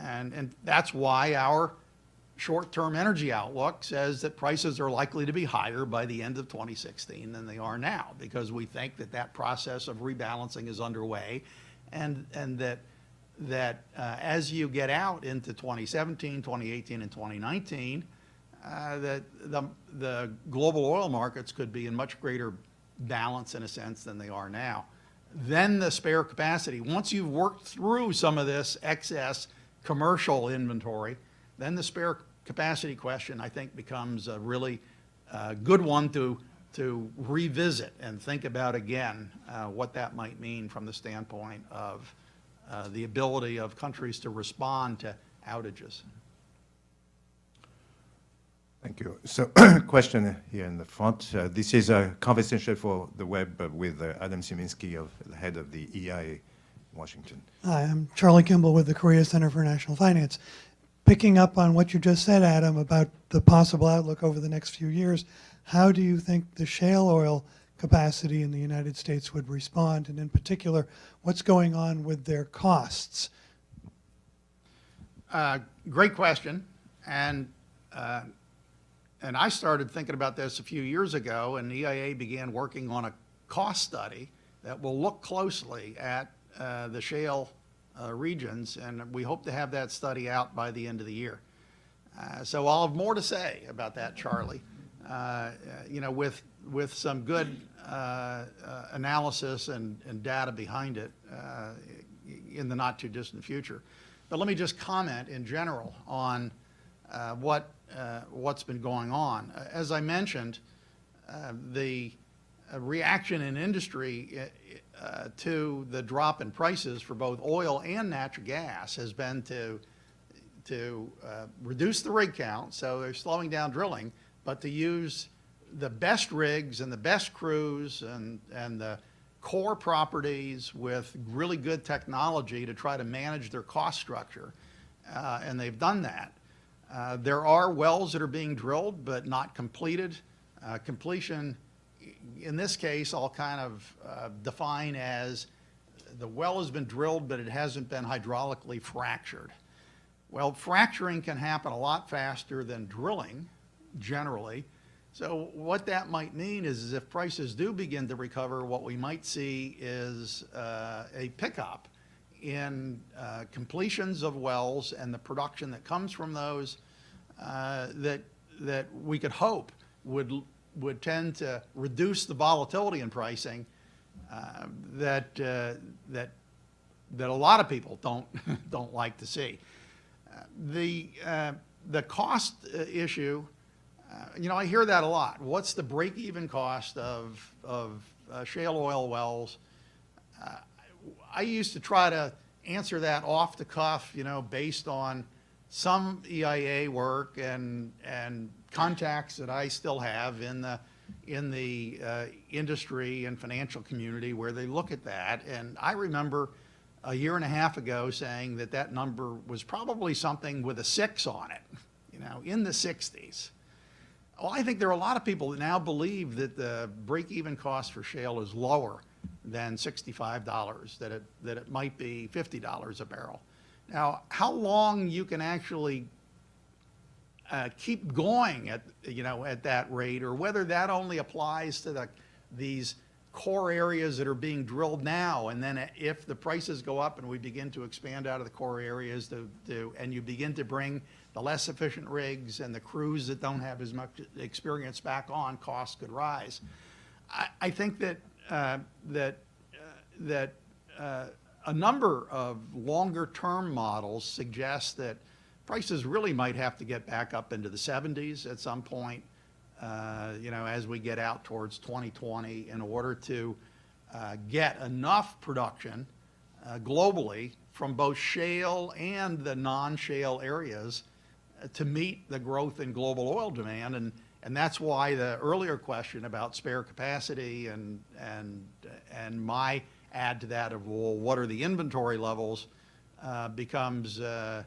And that's why our short-term energy outlook says that prices are likely to be higher by the end of 2016 than they are now, because we think that that process of rebalancing is underway, and that as you get out into 2017, 2018, and 2019, that the global oil markets could be in much greater balance in a sense than they are now. Then the spare capacity, once you've worked through some of this excess commercial inventory, then the spare capacity question, I think, becomes a really good one to revisit and think about again what that might mean from the standpoint of the ability of countries to respond to outages. Thank you. So, question here in the front. This is a conversation for the web with Adam Sieminski, the head of the EIA, Washington. Hi, I'm Charlie Kimball with the Korea Center for National Finance. Picking up on what you just said, Adam, about the possible outlook over the next few years, how do you think the shale oil capacity in the United States would respond? And in particular, what's going on with their costs? Great question. And I started thinking about this a few years ago, and EIA began working on a cost study that will look closely at the shale regions, and we hope to have that study out by the end of the year. So I'll have more to say about that, Charlie, with some good analysis and data behind it in the not too distant future. But let me just comment in general on what's been going on. As I mentioned, the reaction in industry to the drop in prices for both oil and natural gas has been to reduce the rig count, so they're slowing down drilling, but to use the best rigs and the best crews and the core properties with really good technology to try to manage their cost structure, and they've done that. There are wells that are being drilled but not completed. Completion, in this case, I'll kind of define as the well has been drilled but it hasn't been hydraulically fractured. Well, fracturing can happen a lot faster than drilling, generally. So what that might mean is if prices do begin to recover, what we might see is a pickup in completions of wells and the production that comes from those that we could hope would tend to reduce the volatility in pricing that a lot of people don't like to see. The cost issue, I hear that a lot. What's the break-even cost of shale oil wells? I used to try to answer that off the cuff, based on some EIA work and contacts that I still have in the industry and financial community where they look at that. And I remember a year and a half ago saying that number was probably something with a 6 on it, in the 60s. Well, I think there are a lot of people that now believe that the break-even cost for shale is lower than $65, that it might be $50 a barrel. Now, how long you can actually keep going at that rate, or whether that only applies to these core areas that are being drilled now, and then if the prices go up and we begin to expand out of the core areas and you begin to bring the less efficient rigs and the crews that don't have as much experience back on, costs could rise. I think that a number of longer-term models suggest that prices really might have to get back up into the 70s at some point, as we get out towards 2020, in order to get enough production globally from both shale and the non-shale areas to meet the growth in global oil demand. And that's why the earlier question about spare capacity and my add to that of, well, what are the inventory levels becomes, I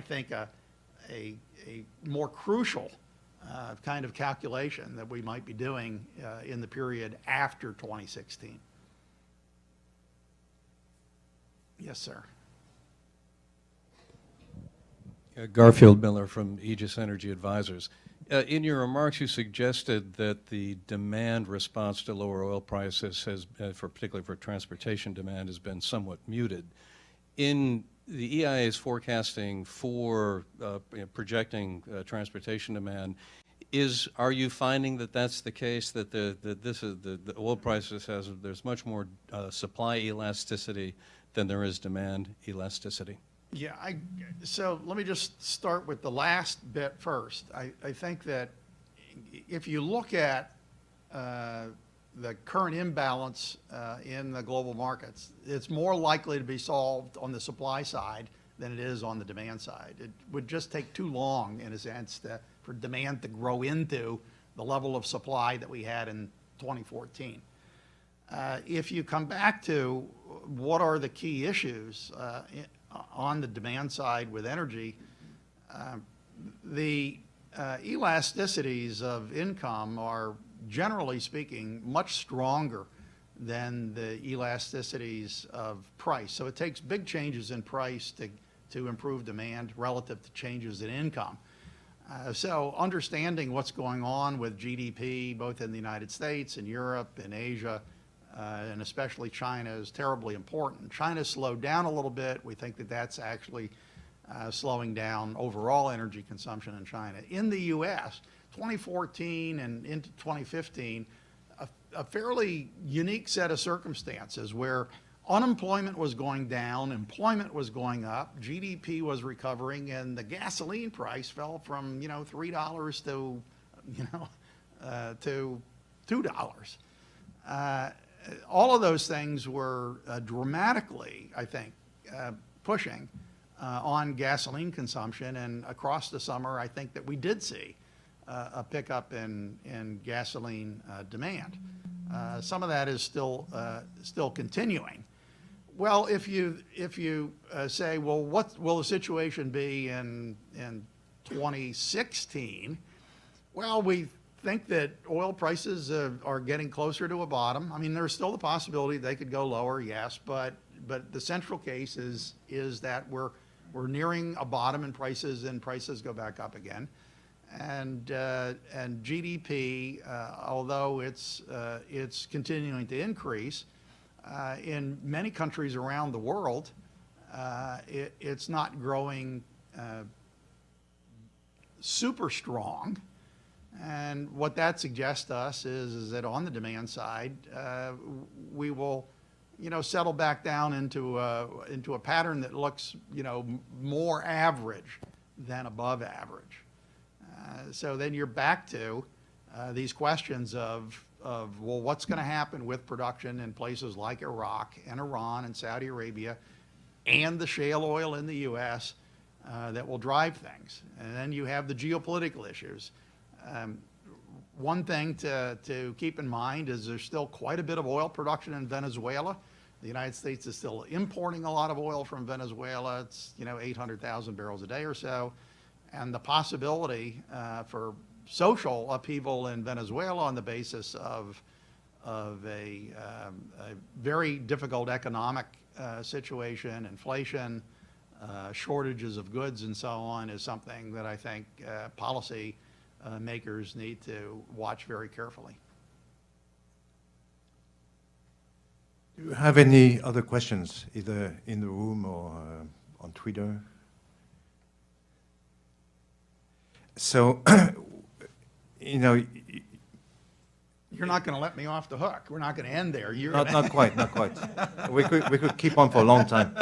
think, a more crucial kind of calculation that we might be doing in the period after 2016. Yes, sir. Garfield Miller from Aegis Energy Advisors. In your remarks, you suggested that the demand response to lower oil prices has, particularly for transportation demand, has been somewhat muted. In the EIA's forecasting for projecting transportation demand, are you finding that that's the case? That the oil prices there's much more supply elasticity than there is demand elasticity? Yeah, so let me just start with the last bit first. I think that if you look at the current imbalance in the global markets, it's more likely to be solved on the supply side than it is on the demand side. It would just take too long, in a sense, for demand to grow into the level of supply that we had in 2014. If you come back to what are the key issues on the demand side with energy, the elasticities of income are, generally speaking, much stronger than the elasticities of price. So it takes big changes in price to improve demand relative to changes in income. So understanding what's going on with GDP, both in the United States and Europe and Asia, and especially China, is terribly important. China's slowed down a little bit. We think that that's actually slowing down overall energy consumption in China. In the U.S., 2014 and into 2015, a fairly unique set of circumstances where unemployment was going down, employment was going up, GDP was recovering, and the gasoline price fell from, $3 to $2. All of those things were dramatically, I think, pushing on gasoline consumption, and across the summer, I think that we did see a pickup in gasoline demand. Some of that is still continuing. Well, if you say, well, what will the situation be in 2016? Well, we think that oil prices are getting closer to a bottom. I mean, there's still the possibility they could go lower, yes, but the central case is that we're nearing a bottom in prices, and prices go back up again. And GDP, although it's continuing to increase, in many countries around the world, it's not growing super strong. And what that suggests to us is that on the demand side, we will, settle back down into a pattern that looks, more average than above average. So then you're back to these questions of well, what's going to happen with production in places like Iraq and Iran and Saudi Arabia and the shale oil in the U.S. That will drive things. And then you have the geopolitical issues. One thing to keep in mind is there's still quite a bit of oil production in Venezuela. The United States is still importing a lot of oil from Venezuela. It's 800,000 barrels a day or so. And the possibility for social upheaval in Venezuela on the basis of a very difficult economic situation, inflation, shortages of goods and so on, is something that I think policy makers need to watch very carefully. Do you have any other questions, either in the room or on Twitter? So, You're not going to let me off the hook. We're not going to end there. not quite. We could keep on for a long time.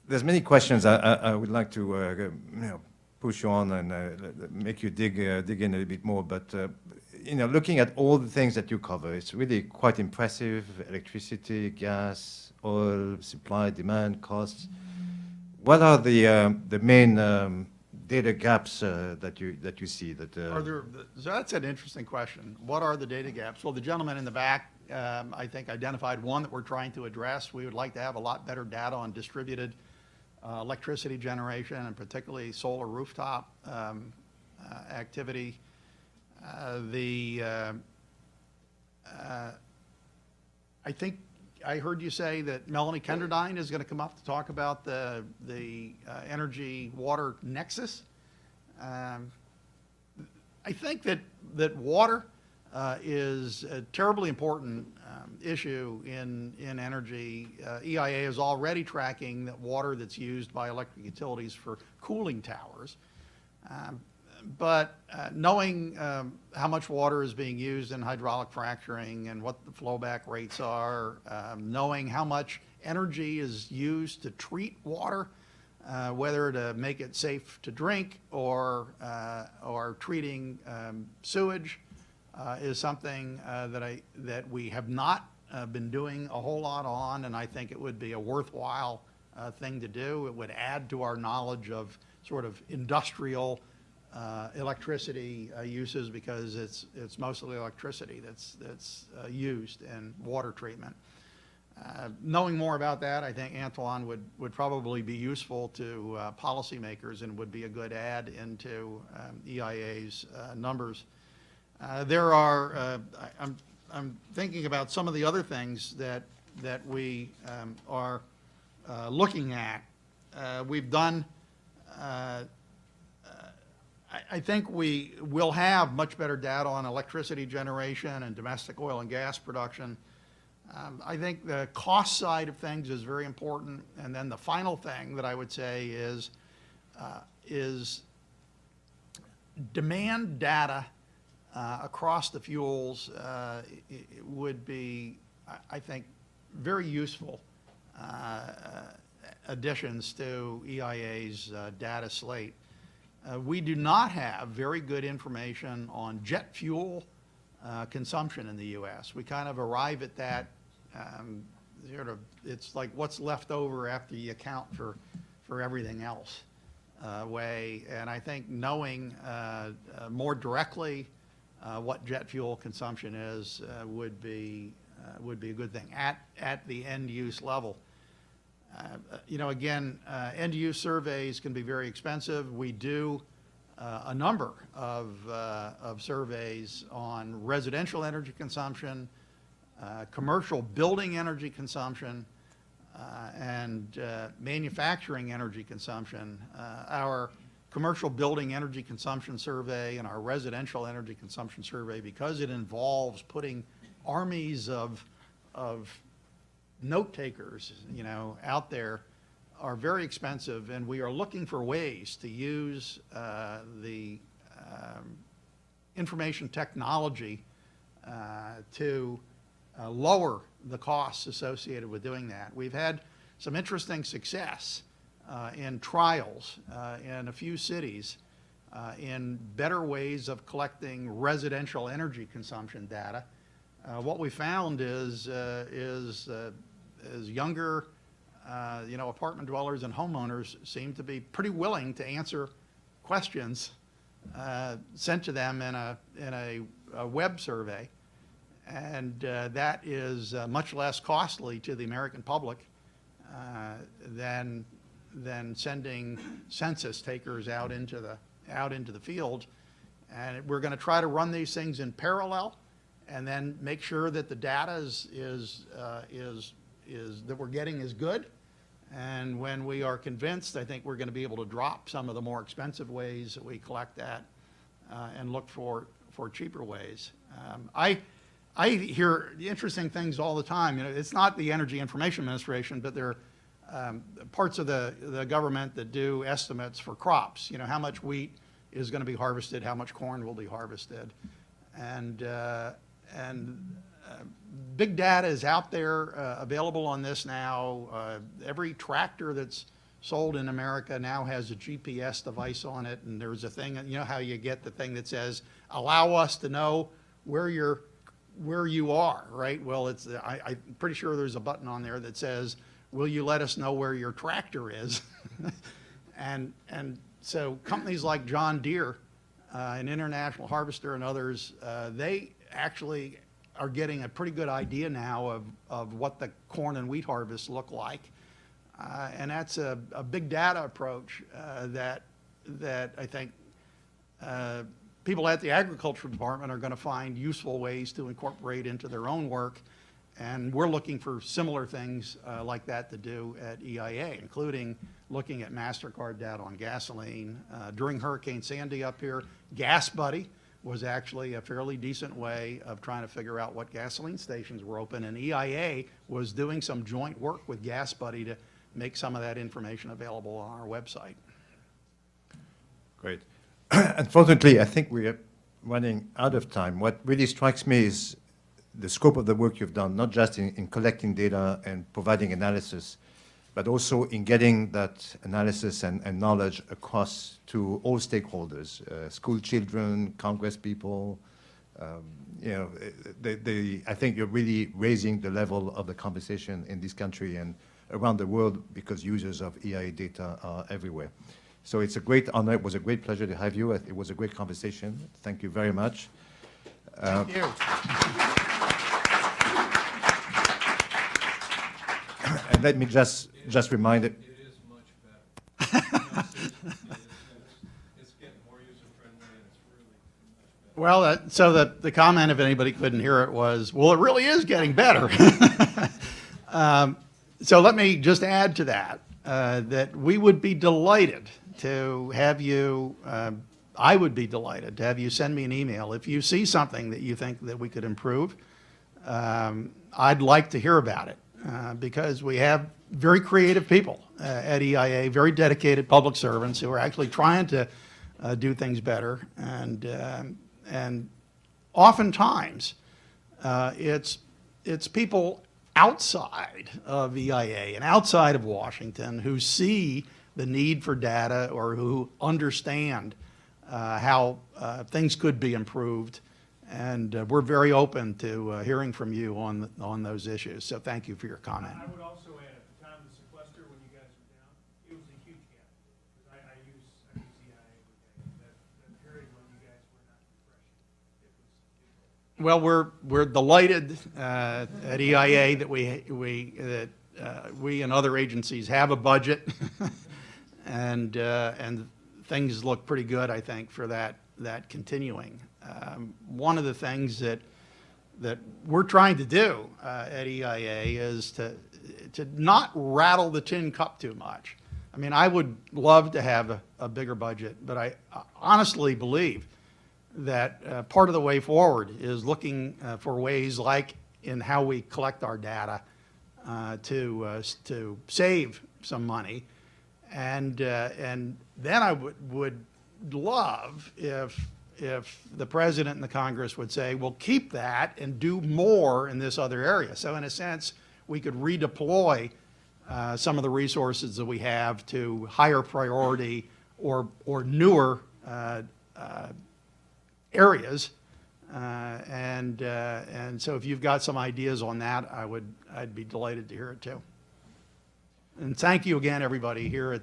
There's many questions I would like to push you on and make you dig in a bit more. But looking at all the things that you cover, it's really quite impressive: electricity, gas, oil, supply, demand, costs. What are the main data gaps that you see? So that's an interesting question. What are the data gaps? Well, the gentleman in the back I think, identified one that we're trying to address. We would like to have a lot better data on distributed electricity generation, and particularly solar rooftop activity. I think I heard you say that Melanie Kenderdine is going to come up to talk about the energy water nexus. I think that water is a terribly important issue in energy. EIA is already tracking that water that's used by electric utilities for cooling towers. But knowing how much water is being used in hydraulic fracturing and what the flowback rates are, knowing how much energy is used to treat water, whether to make it safe to drink or treating sewage, is something that we have not been doing a whole lot on, and I think it would be a worthwhile thing to do. It would add to our knowledge of sort of industrial electricity uses, because it's mostly electricity that's used in water treatment. Knowing more about that, I think Antoine would probably be useful to policymakers and would be a good add into EIA's numbers. I'm thinking about some of the other things that we are looking at. We've done. I think we will have much better data on electricity generation and domestic oil and gas production. I think the cost side of things is very important. And then the final thing that I would say is demand data across the fuels would be, I think, very useful additions to EIA's data slate. We do not have very good information on jet fuel consumption in the U.S. We kind of arrive at that it's like what's left over after you account for everything else way. And I think knowing more directly what jet fuel consumption is would be a good thing at the end use level. Again, end use surveys can be very expensive. We do a number of surveys on residential energy consumption, commercial building energy consumption, and manufacturing energy consumption. Our commercial building energy consumption survey and our residential energy consumption survey, because it involves putting armies of note takers, out there, are very expensive, and we are looking for ways to use the information technology to lower the costs associated with doing that. We've had some interesting success in trials in a few cities in better ways of collecting residential energy consumption data. What we found is younger, apartment dwellers and homeowners seem to be pretty willing to answer questions sent to them in a web survey, and that is much less costly to the American public than sending census takers out into the field. And we're going to try to run these things in parallel, and then make sure that the data is that we're getting is good. And when we are convinced, I think we're going to be able to drop some of the more expensive ways that we collect that and look for cheaper ways. I hear interesting things all the time. It's not the Energy Information Administration, but there are parts of the government that do estimates for crops. How much wheat is going to be harvested, how much corn will be harvested, and big data is out there available on this now. Every tractor that's sold in America now has a GPS device on it, and there's a thing, how you get the thing that says, allow us to know where you are, right? Well, I'm pretty sure there's a button on there that says, will you let us know where your tractor is? and so companies like John Deere, an International Harvester, and others, they actually are getting a pretty good idea now of what the corn and wheat harvests look like. And that's a big data approach that I think people at the Agriculture Department are going to find useful ways to incorporate into their own work. And we're looking for similar things like that to do at EIA, including looking at MasterCard data on gasoline. During Hurricane Sandy up here, Gas Buddy was actually a fairly decent way of trying to figure out what gasoline stations were open. And EIA was doing some joint work with Gas Buddy to make some of that information available on our website. Great. Unfortunately, I think we are running out of time. What really strikes me is the scope of the work you've done, not just in collecting data and providing analysis, but also in getting that analysis and knowledge across to all stakeholders, school children, Congress people. I think you're really raising the level of the conversation in this country and around the world because users of EIA data are everywhere. So it's a great honor. It was a great pleasure to have you. It was a great conversation. Thank you very much. Thank you. And let me just remind it. It is much better. It's getting more user-friendly, and it's really much better. Well, so the comment, if anybody couldn't hear it, was, well, it really is getting better. So let me just add to that, that we would be delighted to have you, I would be delighted to have you send me an email. If you see something that you think that we could improve, I'd like to hear about it. Because we have very creative people at EIA, very dedicated public servants who are actually trying to do things better. And oftentimes, it's people outside of EIA and outside of Washington who see the need for data or who understand how things could be improved. And we're very open to hearing from you on those issues. So thank you for your comment. I would also add, at the time of the sequester, when you guys were down, it was a huge gap. Because I use EIA every day. That period when you guys were not refreshing, Well, we're delighted at EIA that we and other agencies have a budget, and things look pretty good, I think, for that continuing. One of the things that we're trying to do at EIA is to not rattle the tin cup too much. I mean, I would love to have a bigger budget, but I honestly believe that part of the way forward is looking for ways like in how we collect our data to save some money. And then I would love if the president and the Congress would say, well, keep that and do more in this other area. So in a sense, we could redeploy some of the resources that we have to higher priority or newer areas. And so if you've got some ideas on that, I'd be delighted to hear it too. And thank you again, everybody here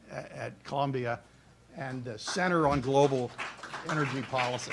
at Columbia and the Center on Global Energy Policy.